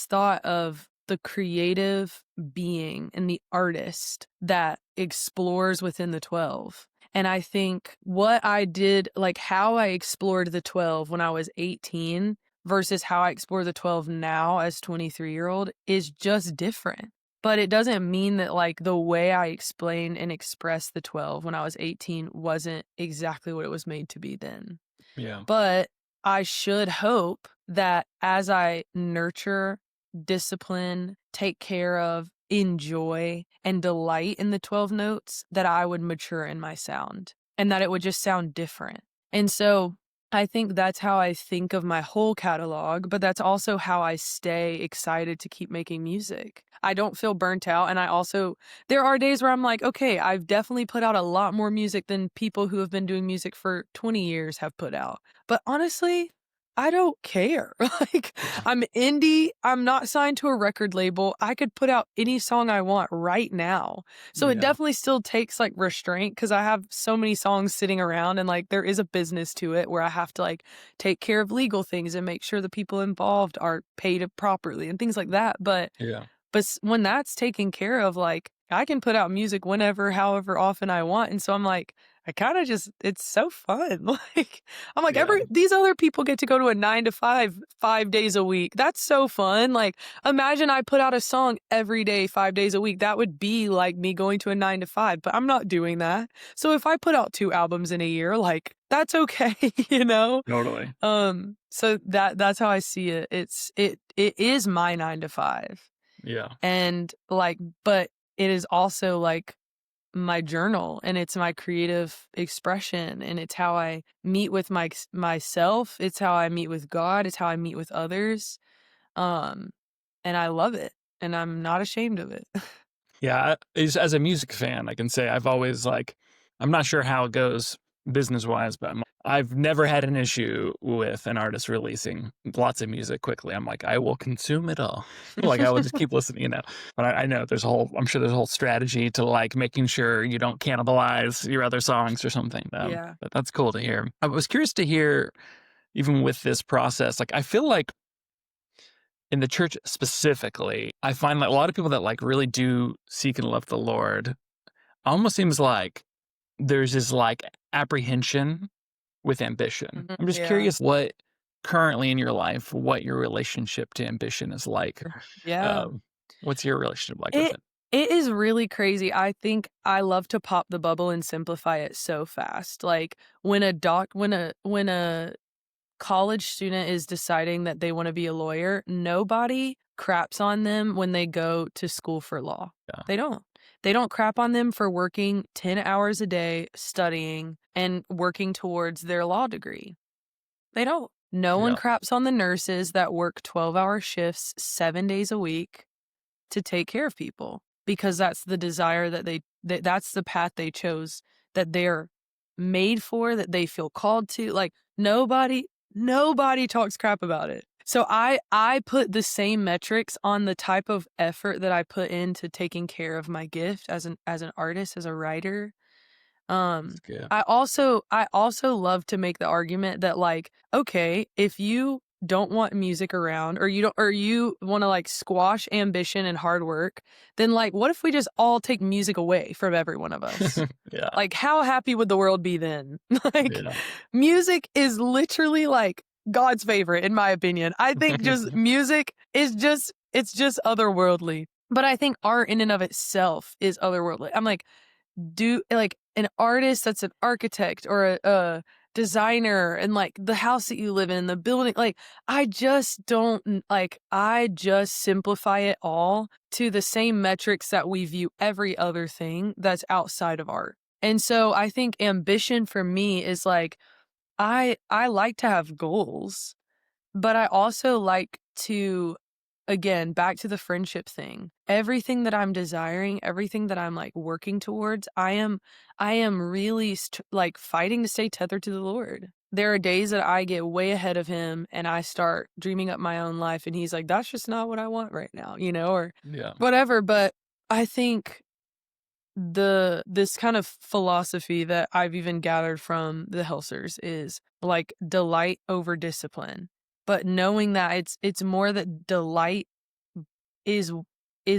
thought of the creative being and the artist that explores within the 12. And I think what I did, like how I explored the 12 when I was 18 versus how I explore the 12 now as 23-year-old is just different. But it doesn't mean that like the way I explain and express the 12 when I was 18 wasn't exactly what it was made to be then. Yeah. But I should hope that as I nurture, discipline, take care of, enjoy, and delight in the 12 notes, that I would mature in my sound and that it would just sound different. And so I think that's how I think of my whole catalog, but that's also how I stay excited to keep making music. I don't feel burnt out. And there are days where I'm like, okay, I've definitely put out a lot more music than people who have been doing music for 20 years have put out. But honestly, I don't care. Like, I'm indie. I'm not signed to a record label. I could put out any song I want right now. So it Yeah. definitely still takes like restraint because I have so many songs sitting around and like there is a business to it where I have to like take care of legal things and make sure the people involved are paid properly and things like that. But Yeah. when that's taken care of, like, I can put out music whenever, however often I want. And so I'm like, I kind of just, it's so fun. Like, I'm like, Yeah. these other people get to go to a 9 to 5, 5 days a week. That's so fun. Like, imagine I put out a song every day, 5 days a week. That would be like me going to a 9 to 5, but I'm not doing that. So if I put out 2 albums in a year, like, that's okay, you know? Totally. So that's how I see it. It is my 9 to 5. Yeah. And like, but it is also like my journal and it's my creative expression and it's how I meet with myself. It's how I meet with God. It's how I meet with others. And I love it and I'm not ashamed of it. Yeah. As a music fan, I can say I've always like, I'm not sure how it goes business wise, but I've never had an issue with an artist releasing lots of music quickly. I'm like, I will consume it all. Like I will just keep listening, you know. But I know I'm sure there's a whole strategy to like making sure you don't cannibalize your other songs or something. Yeah. But that's cool to hear. I was curious to hear, even with this process, like I feel like in the church specifically, I find like a lot of people that like really do seek and love the Lord, almost seems like there's this like apprehension with ambition. I'm just Yeah. curious what currently in your life, what your relationship to ambition is like. Yeah. What's your relationship like with it? It is really crazy. I think I love to pop the bubble and simplify it so fast. Like when a college student is deciding that they want to be a lawyer, nobody craps on them when they go to school for law. Yeah. They don't. They don't crap on them for working 10 hours a day, studying and working towards their law degree. They don't. No one Yeah. craps on the nurses that work 12-hour shifts 7 days a week to take care of people because that's the desire that's the path they chose, that they're made for, that they feel called to. Like nobody talks crap about it. So I put the same metrics on the type of effort that I put into taking care of my gift as an artist, as a writer. That's good. I also love to make the argument that like, okay, if you don't want music around or you want to like squash ambition and hard work, then like what if we just all take music away from every one of us? Yeah. Like how happy would the world be then? Like Yeah. music is literally like God's favorite in my opinion. I think just music is it's just otherworldly. But I think art in and of itself is otherworldly. I'm like, like an artist that's an architect or a designer and like the house that you live in, the building, like I just simplify it all to the same metrics that we view every other thing that's outside of art. And so I think ambition for me is like, I like to have goals, but I also like to, again, back to the friendship thing. Everything that I'm desiring, everything that I'm like working towards, I am really like fighting to stay tethered to the Lord. There are days that I get way ahead of him and I start dreaming up my own life and he's like, that's just not what I want right now, you know, or whatever. But I think this kind of philosophy that I've even gathered from the Helsers is like delight over discipline. But knowing that it's more that delight is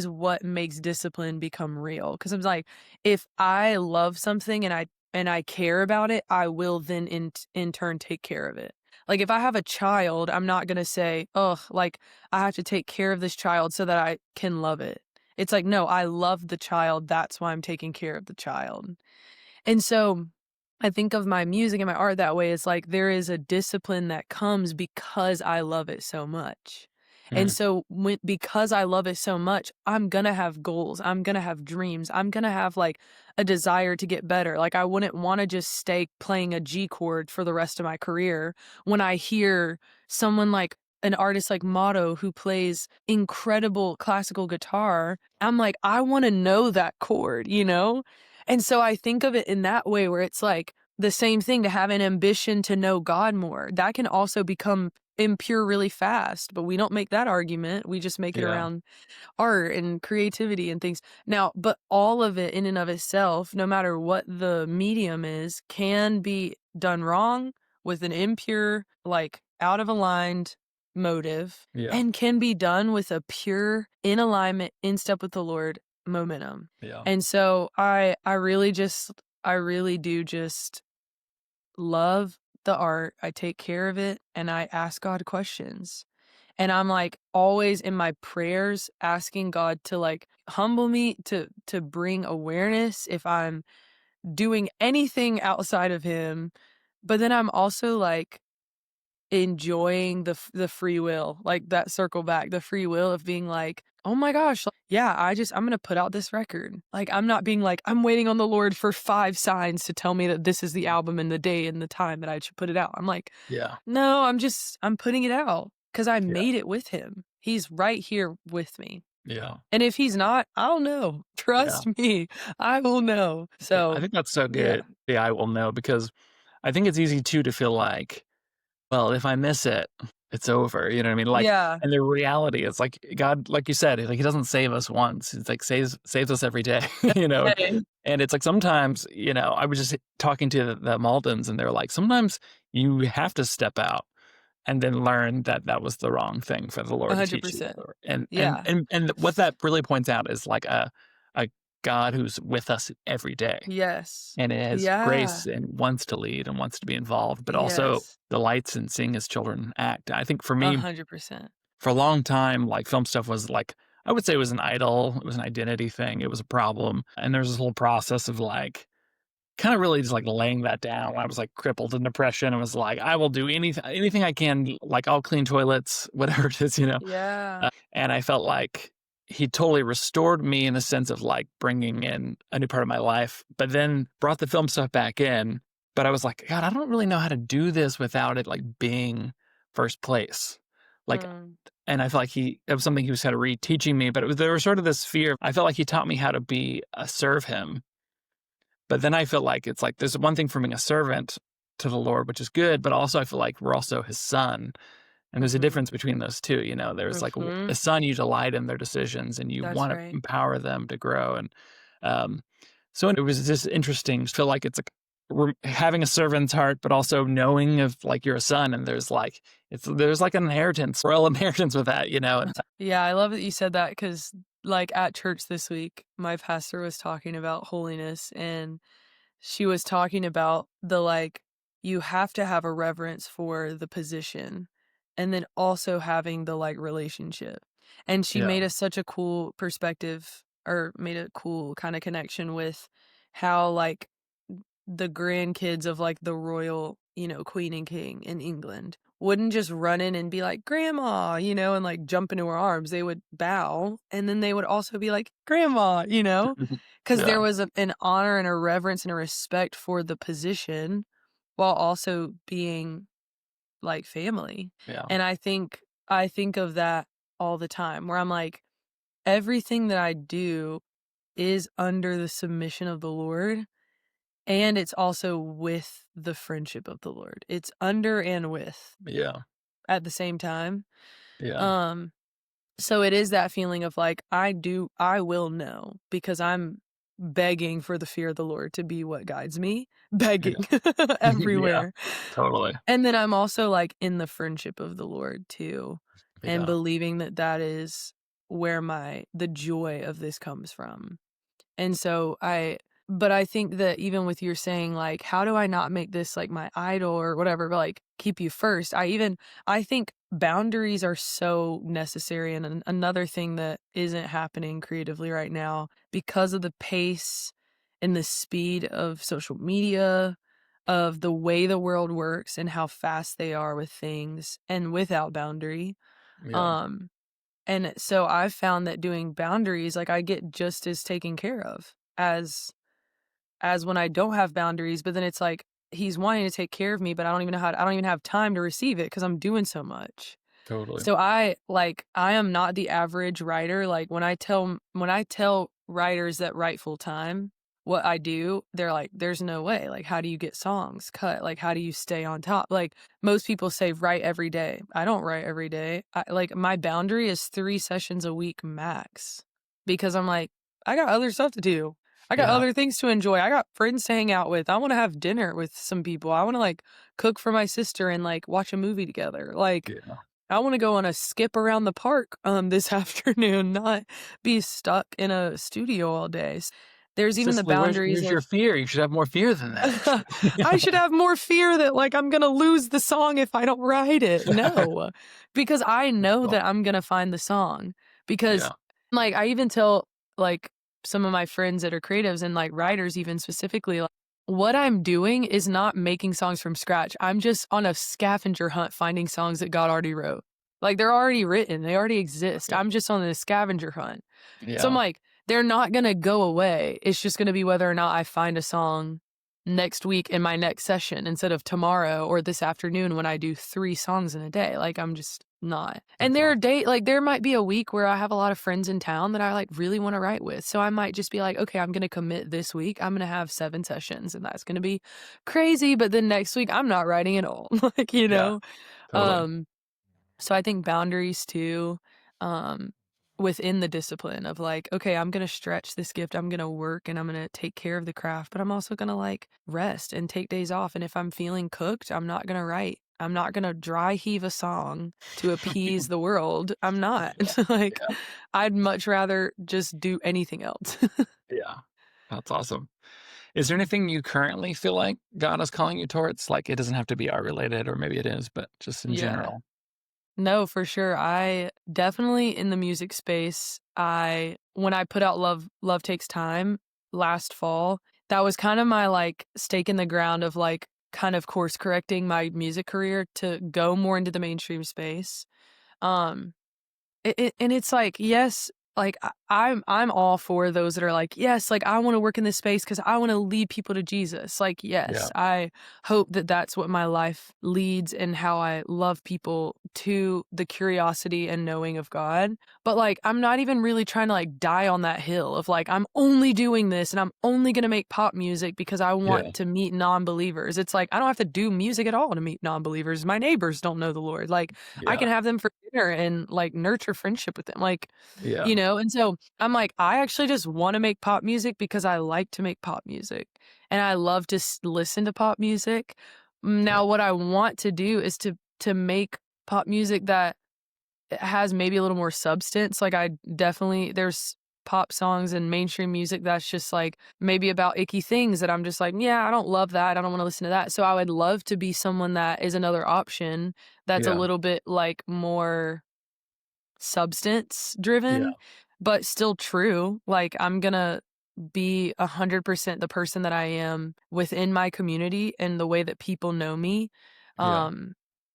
what makes discipline become real. Because I'm like, if I love something and I care about it, I will then in turn take care of it. Like if I have a child, I'm not gonna say, oh, like I have to take care of this child so that I can love it. It's like, no, I love the child. That's why I'm taking care of the child. And so I think of my music and my art that way. It's like there is a discipline that comes because I love it so much. And so because I love it so much, I'm going to have goals. I'm going to have dreams. I'm going to have like a desire to get better. Like I wouldn't want to just stay playing a G chord for the rest of my career when I hear someone like an artist like Motto who plays incredible classical guitar. I'm like, I want to know that chord, you know? And so I think of it in that way where it's like the same thing, to have an ambition to know God more. That can also become impure really fast, but we don't make that argument. We just make it Yeah. around art and creativity and things. Now, but all of it in and of itself, no matter what the medium is, can be done wrong with an impure, like out of aligned motive, Yeah. and can be done with a pure, in alignment, in step with the Lord momentum. Yeah. And so I really do just love the art. I take care of it and I ask God questions. And I'm like always in my prayers asking God to like humble me, to bring awareness if I'm doing anything outside of him. But then I'm also like enjoying the free will, like that circle back, the free will of being like, oh my gosh, like, yeah, I'm gonna put out this record. Like I'm not being like, I'm waiting on the Lord for 5 signs to tell me that this is the album and the day and the time that I should put it out. I'm like, Yeah. no, I'm putting it out because I Yeah. made it with him. He's right here with me. Yeah. And if he's not, I'll know. Trust me, I will know. Yeah, So I think that's so yeah. good. Yeah, I will know, because I think it's easy too to feel like, well, if I miss it, it's over. You know what I mean? Like, Yeah. and the reality is like God, like you said, like he doesn't save us once. It's like saves us every day, you know? Hey. And it's like sometimes, I was just talking to the Maldens and they're like, sometimes you have to step out and then learn that that was the wrong thing for the Lord to teach you. 100%. And Yeah. and what that really points out is like a God who's with us every day Yes. and has Yeah. grace and wants to lead and wants to be involved, but also Yes. delights in seeing his children act. I think for me, 100%. for a long time, like film stuff was like, I would say it was an idol. It was an identity thing. It was a problem. And there's this whole process of like, kind of really just like laying that down. I was like crippled in depression. I was like, I will do anything I can. Like I'll clean toilets, whatever it is, Yeah. And I felt like he totally restored me in the sense of like bringing in a new part of my life, but then brought the film stuff back in. But I was like, God, I don't really know how to do this without it like being first place. Like, and I felt like it was something he was kind of reteaching me, but there was sort of this fear. I felt like he taught me how to serve him. But then I feel like it's like there's one thing for being a servant to the Lord, which is good, but also I feel like we're also his son. And there's a difference between those two. There's like a son, you delight in their decisions and you That's want to right. empower them to grow. And so it was just interesting to feel like it's like having a servant's heart, but also knowing if like you're a son and there's like an inheritance, royal inheritance with that, And Yeah, I love that you said that because like at church this week, my pastor was talking about holiness and she was talking about the like, you have to have a reverence for the position and then also having the like relationship. And she made us such a cool perspective or made a cool kind of connection with how like the grandkids of like the royal, queen and king in England wouldn't just run in and be like, grandma, and like jump into her arms. They would bow and then they would also be like, grandma, because there was an honor and a reverence and a respect for the position while also being like family. Yeah. And I think of that all the time where I'm like, everything that I do is under the submission of the Lord. And it's also with the friendship of the Lord. It's under and with. Yeah. At the same time. Yeah. So it is that feeling of like, I will know because I'm begging for the fear of the Lord to be what guides me. Begging everywhere. Yeah, totally. And then I'm also like in the friendship of the Lord too. And believing that is where the joy of this comes from. And so but I think that even with your saying like, how do I not make this like my idol or whatever, but like keep you first? I think boundaries are so necessary. And another thing that isn't happening creatively right now because of the pace and the speed of social media, of the way the world works and how fast they are with things and without boundary. Yeah. And so I've found that doing boundaries, like I get just as taken care of as when I don't have boundaries, but then it's like he's wanting to take care of me, but I don't even have time to receive it because I'm doing so much. Totally. So I am not the average writer. Like when I tell writers that write full time, what I do, they're like, there's no way. Like, how do you get songs cut? Like, how do you stay on top? Like, most people say write every day. I don't write every day. Like, my boundary is 3 sessions a week max because I'm like, I got other stuff to do. I got Yeah. other things to enjoy. I got friends to hang out with. I want to have dinner with some people. I want to like cook for my sister and like watch a movie together. Like, Yeah. I want to go on a skip around the park this afternoon, not be stuck in a studio all day. There's even the Cecily, boundaries where's your of fear? You should have more fear than that. I should have more fear that like I'm gonna lose the song if I don't write it. No, because I know that I'm gonna find the song. Because Yeah. like I even tell like some of my friends that are creatives and like writers even specifically, like, what I'm doing is not making songs from scratch. I'm just on a scavenger hunt finding songs that God already wrote. Like they're already written, they already exist. Okay. I'm just on a scavenger hunt. So I'm Yeah. like, they're not gonna go away. It's just gonna be whether or not I find a song next week in my next session instead of tomorrow or this afternoon when I do 3 songs in a day. Like I'm just not. And That's there are awesome. like there might be a week where I have a lot of friends in town that I like really want to write with. So I might just be like, okay, I'm gonna commit this week. I'm gonna have 7 sessions and that's gonna be crazy. But then next week I'm not writing at all. Like, you Yeah. know? Totally. So I think boundaries too, um, within the discipline of like, okay, I'm gonna stretch this gift, I'm gonna work and I'm gonna take care of the craft, but I'm also gonna like rest and take days off. And if I'm feeling cooked, I'm not gonna write. I'm not gonna dry heave a song to appease the world. I'm not. Like, Yeah. I'd much rather just do anything else. Yeah. That's awesome. Is there anything you currently feel like God is calling you towards? Like, it doesn't have to be art related, or maybe it is, but just in Yeah. general. No, for sure. I definitely in the music space, when I put out Love Takes Time last fall, that was kind of my like stake in the ground of like kind of course correcting my music career to go more into the mainstream space. Um and it's like, yes, like I'm all for those that are like, yes, like I want to work in this space because I want to lead people to Jesus. Like, Yeah. yes, I hope that that's what my life leads and how I love people to the curiosity and knowing of God. But like, I'm not even really trying to like die on that hill of like, I'm only doing this and I'm only going to make pop music because I Yeah. want to meet non-believers. It's like, I don't have to do music at all to meet non-believers. My neighbors don't know the Lord. Like, I Yeah. can have them for dinner and like nurture friendship with them. Like, Yeah. you know, and so I'm like, I actually just want to make pop music because I like to make pop music and I love to listen to pop music. Yeah. Now, what I want to do is to make pop music that has maybe a little more substance. Like I definitely there's pop songs and mainstream music that's just like maybe about icky things that I'm just like, yeah, I don't love that. I don't want to listen to that. So I would love to be someone that is another option that's a Yeah. little bit like more substance Yeah. driven, but still true. Like I'm gonna be 100% the person that I am within my community and the way that people know me, Yeah. um,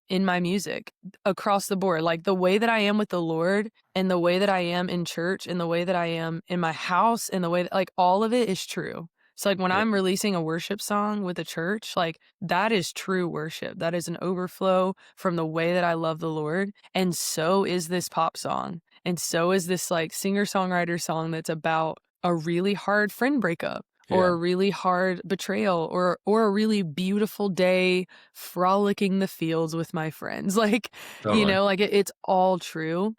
in my music across the board. Like the way that I am with the Lord and the way that I am in church and the way that I am in my house and the way that like all of it is true. So like when Yeah. I'm releasing a worship song with a church, like that is true worship. That is an overflow from the way that I love the Lord. And so is this pop song. And so is this like singer-songwriter song that's about a really hard friend breakup or Yeah. a really hard betrayal or a really beautiful day frolicking the fields with my friends. Like, you Totally. know, like it's all true.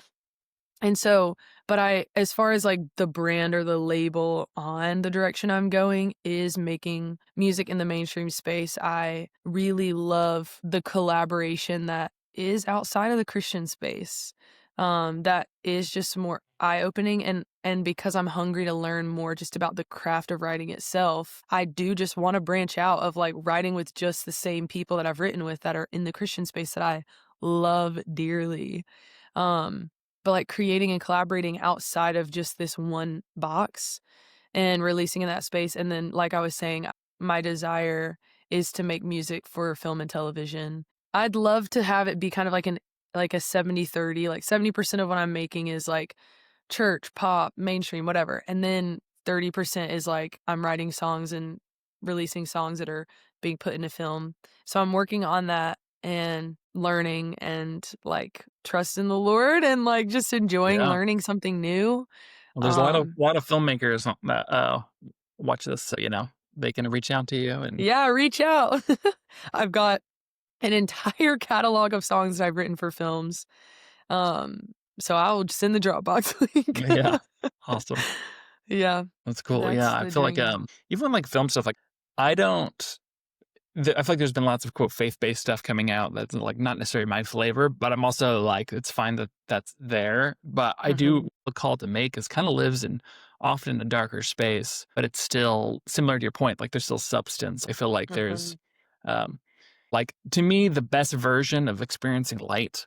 And so, but as far as like the brand or the label on the direction I'm going is making music in the mainstream space. I really love the collaboration that is outside of the Christian space. That is just more eye-opening and because I'm hungry to learn more just about the craft of writing itself, I do just want to branch out of like writing with just the same people that I've written with that are in the Christian space that I love dearly. Um but like creating and collaborating outside of just this one box and releasing in that space. And then, like I was saying, my desire is to make music for film and television. I'd love to have it be kind of like like a 70-30, like 70% of what I'm making is like church, pop, mainstream, whatever. And then 30% is like I'm writing songs and releasing songs that are being put into film. So I'm working on that and learning and like trust in the Lord and like just enjoying Yeah. learning something new. Well, there's a Um lot of filmmakers that watch this so, they can reach out to you and Yeah, reach out. I've got an entire catalog of songs that I've written for films. So I'll just send the Dropbox yeah. link. Awesome. Yeah, That's cool. Yeah. that's I the feel like dream. even like film stuff, like I don't I feel like there's been lots of quote faith-based stuff coming out that's like not necessarily my flavor, but I'm also like it's fine that that's there. But I do Mhm. a call to make is kind of lives in often in a darker space, but it's still similar to your point. Like there's still substance. I feel like there's Mhm. um like to me the best version of experiencing light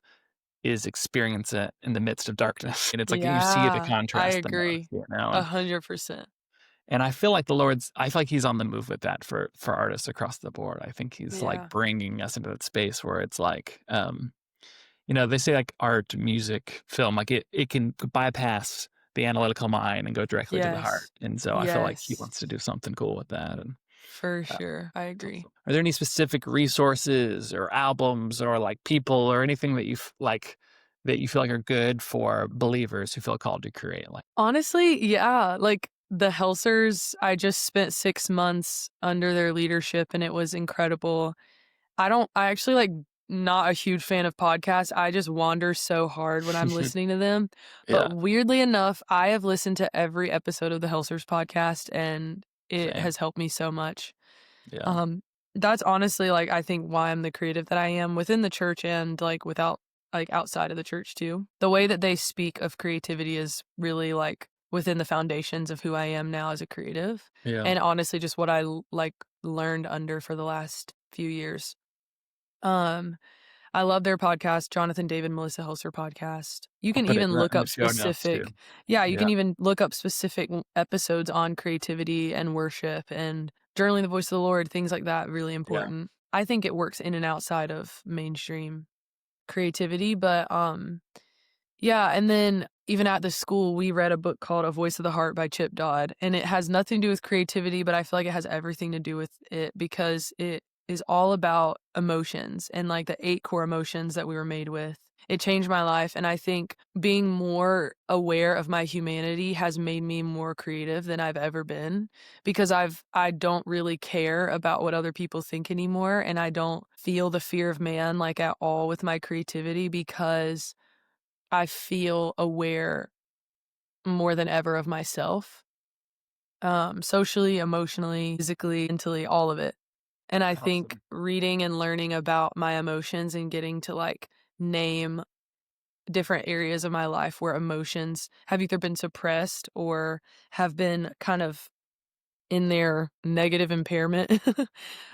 is experience it in the midst of darkness. And it's like you see the Yeah, I contrast the agree. most. 100%. And I feel like he's on the move with that for artists across the board. I think he's like Yeah. bringing us into that space where it's like, they say like art, music, film, like it can bypass the analytical mind and go directly to the heart. Yes. And so I feel like he Yes. wants to do something cool with that. And For uh, sure. I it's agree. awesome. Are there any specific resources or albums or like people or anything that that you feel like are good for believers who feel called to create? Like, Honestly, yeah, like, the Helsers, I just spent 6 months under their leadership, and it was incredible. I actually, like, not a huge fan of podcasts, I just wander so hard when I'm listening to them, yeah, but weirdly enough, I have listened to every episode of the Helsers podcast, and it same. has helped me so much. Yeah. Um, that's honestly, like, I think why I'm the creative that I am within the church and, like, outside of the church too. The way that they speak of creativity is really, like, within the foundations of who I am now as a creative, Yeah. and honestly just what like, learned under for the last few years. Um, I love their podcast, Jonathan David, Melissa Helser podcast. You I'll can put it even look in the up show notes too. specific Yeah, you Yeah. can even look up specific episodes on creativity and worship and journaling the voice of the Lord, things like that, really Yeah. important. I think it works in and outside of mainstream creativity, but, yeah, and then even at the school, we read a book called A Voice of the Heart by Chip Dodd, and it has nothing to do with creativity, but I feel like it has everything to do with it because it is all about emotions and, like, the 8 core emotions that we were made with. It changed my life, and I think being more aware of my humanity has made me more creative than I've ever been because I don't really care about what other people think anymore, and I don't feel the fear of man, like, at all with my creativity because I feel aware more than ever of myself, socially, emotionally, physically, mentally, all of it. And I think Awesome. reading and learning about my emotions and getting to like name different areas of my life where emotions have either been suppressed or have been kind of in their negative impairment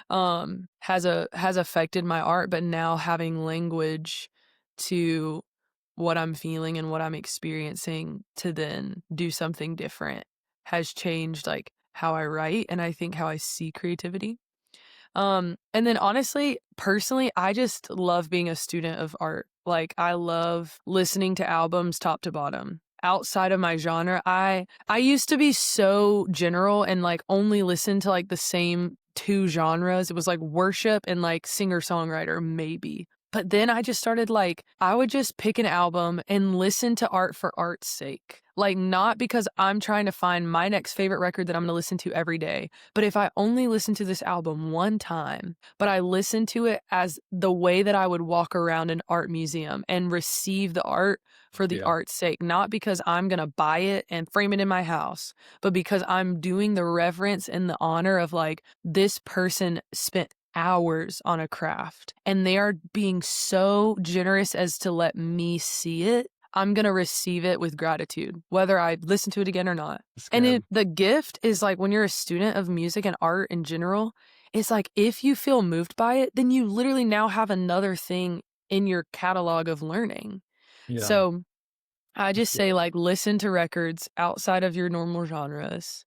has affected my art, but now having language to what I'm feeling and what I'm experiencing to then do something different has changed like how I write and I think how I see creativity. And then honestly, personally, I just love being a student of art. Like I love listening to albums top to bottom. Outside of my genre, I used to be so general and like only listen to like the same 2 genres. It was like worship and like singer-songwriter maybe. But then I just started like I would just pick an album and listen to art for art's sake. Like not because I'm trying to find my next favorite record that I'm going to listen to every day, but if I only listen to this album one time, but I listen to it as the way that I would walk around an art museum and receive the art for the Yeah. art's sake, not because I'm going to buy it and frame it in my house, but because I'm doing the reverence and the honor of like, this person spent hours on a craft and they are being so generous as to let me see it. I'm going to receive it with gratitude, whether I listen to it again or not. That's And good. the gift is like when you're a student of music and art in general, it's like if you feel moved by it, then you literally now have another thing in your catalog of learning. Yeah. So I That's just good. say like listen to records outside of your normal genres.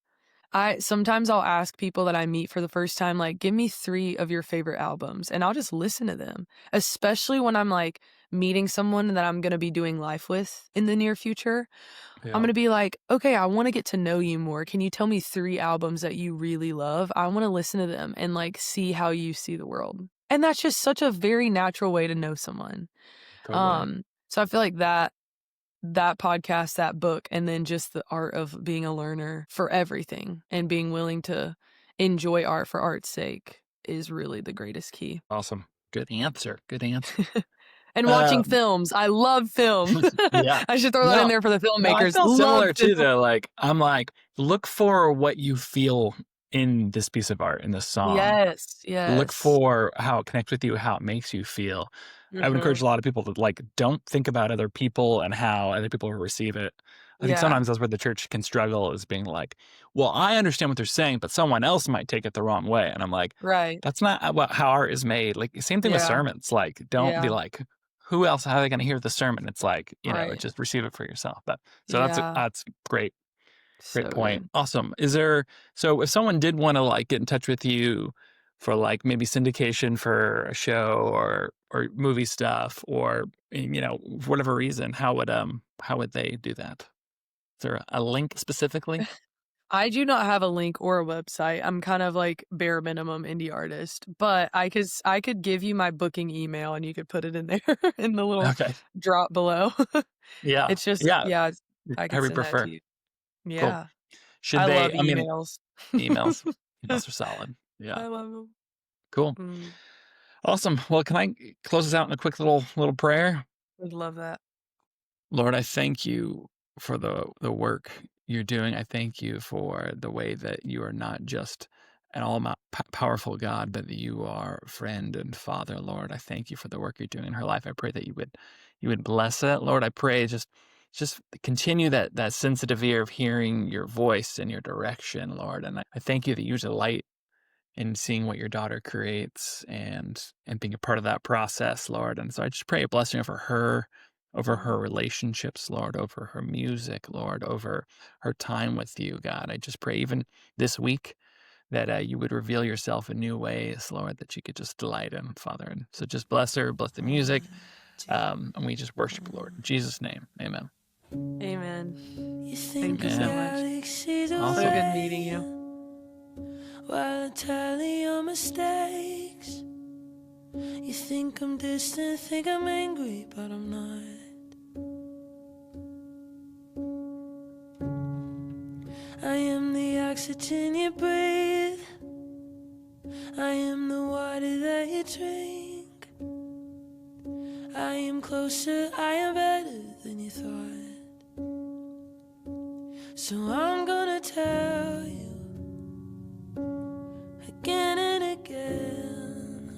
I'll ask people that I meet for the first time, like, give me 3 of your favorite albums, and I'll just listen to them, especially when I'm like meeting someone that I'm going to be doing life with in the near future. I'm Yeah. going to be like, okay, I want to get to know you more. Can you tell me 3 albums that you really love? I want to listen to them and like see how you see the world. And that's just such a very natural way to know someone. Totally. So I feel like that that podcast, that book, and then just the art of being a learner for everything and being willing to enjoy art for art's sake is really the greatest key. Awesome. Good answer. Good answer. And watching films. I love film. Yeah. I should throw that in there for the No, I filmmakers. feel Love similar too, film. though. Like, I'm like, look for what you feel in this piece of art, in this song. Yes, yes. Look for how it connects with you, how it makes you feel. I would encourage a lot of people to, like, don't think about other people and how other people will receive it. I think sometimes that's where the church can struggle, is being like, well, I understand what they're saying, but someone else might take it the wrong way. And I'm like, Right. that's not how art is made. Like, same thing with sermons. Like, don't be like, who else, how are they going to hear the sermon? It's like, you know, just receive it for yourself. But so that's great. Great point. Good. Awesome. So if someone did want to, like, get in touch with you for, like, maybe syndication for a show or movie stuff, or, you know, for whatever reason, how would they do that? Is there a link specifically? I do not have a link or a website. I'm kind of like bare minimum indie artist, but I could give you my booking email and you could put it in there in the little drop below. Yeah. It's just I can send that to you. Yeah. Cool. I love emails. Emails are solid. Yeah. I love them. Cool. Awesome. Well, can I close us out in a quick little prayer? Would love that. Lord, I thank you for the work you're doing. I thank you for the way that you are not just an all-powerful God, but that you are friend and father, Lord. I thank you for the work you're doing in her life. I pray that you would bless it. Lord, I pray just continue that sensitive ear of hearing your voice and your direction, Lord. And I thank you that you delight in seeing what your daughter creates and being a part of that process, Lord. And so I just pray a blessing over her relationships, Lord, over her music, Lord, over her time with you, God. I just pray even this week that you would reveal yourself in new ways, Lord, that you could just delight in, Father. And so just bless her, bless the music, and we just worship you, Lord. In Jesus' name, amen. Amen. Thank you so much. So good meeting you. While I tally your mistakes, you think I'm distant, think I'm angry, but I'm not. I am the oxygen you breathe, I am the water that you drink, I am closer, I am better than you thought. So I'm gonna tell you again and again,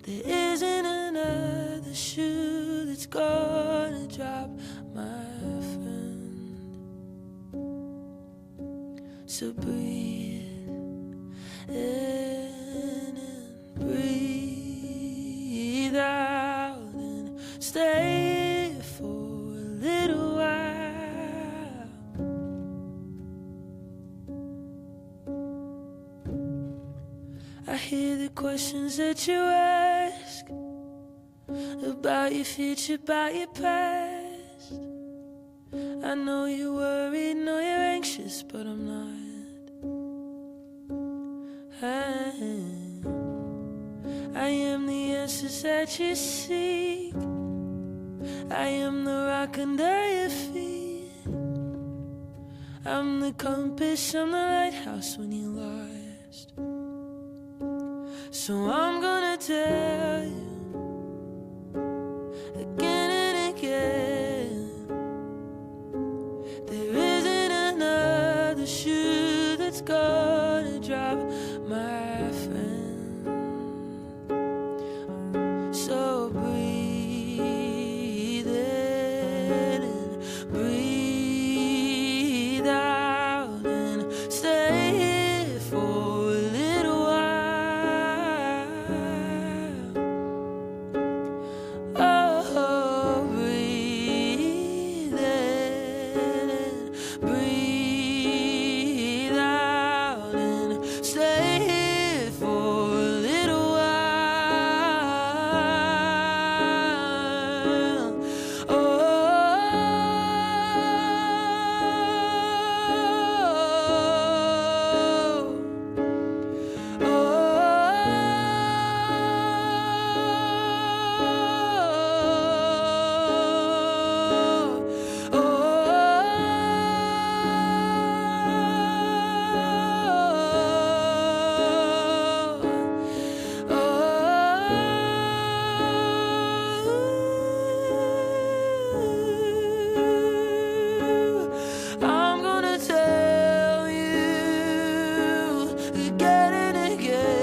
there isn't another shoe that's gonna drop, my friend. So breathe in and breathe out and stay for a little while. I hear the questions that you ask about your future, about your past. I know you're worried, know you're anxious, but I'm not. I am the answers that you seek, I am the rock under your feet, I'm the compass, I'm the lighthouse when you're lost. So I'm gonna tell you again and again, there isn't another shoe that's gonna drop, my friend. So breathe in and breathe out and stay here for a little while. Oh, breathe in and breathe out and stay here again and again.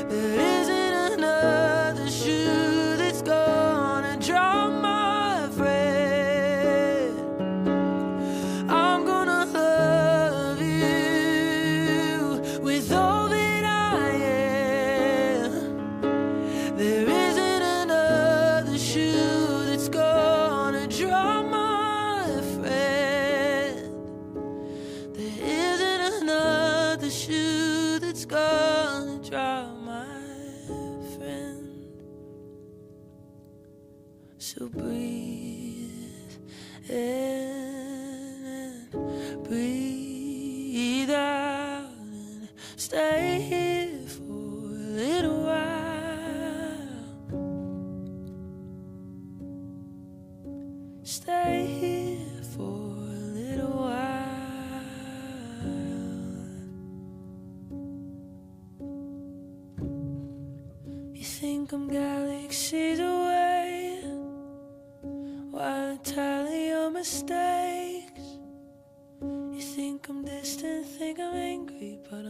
There isn't another shoe that's gonna draw my friend. I'm gonna love you with all that I am. There isn't another shoe that's gonna draw my friend. There isn't another shoe that's gonna draw my friend. So breathe in and breathe out and stay here for a little while. Stay here for a little while. You think I'm galaxies away while I tally your mistakes. You think I'm distant, think I'm angry, but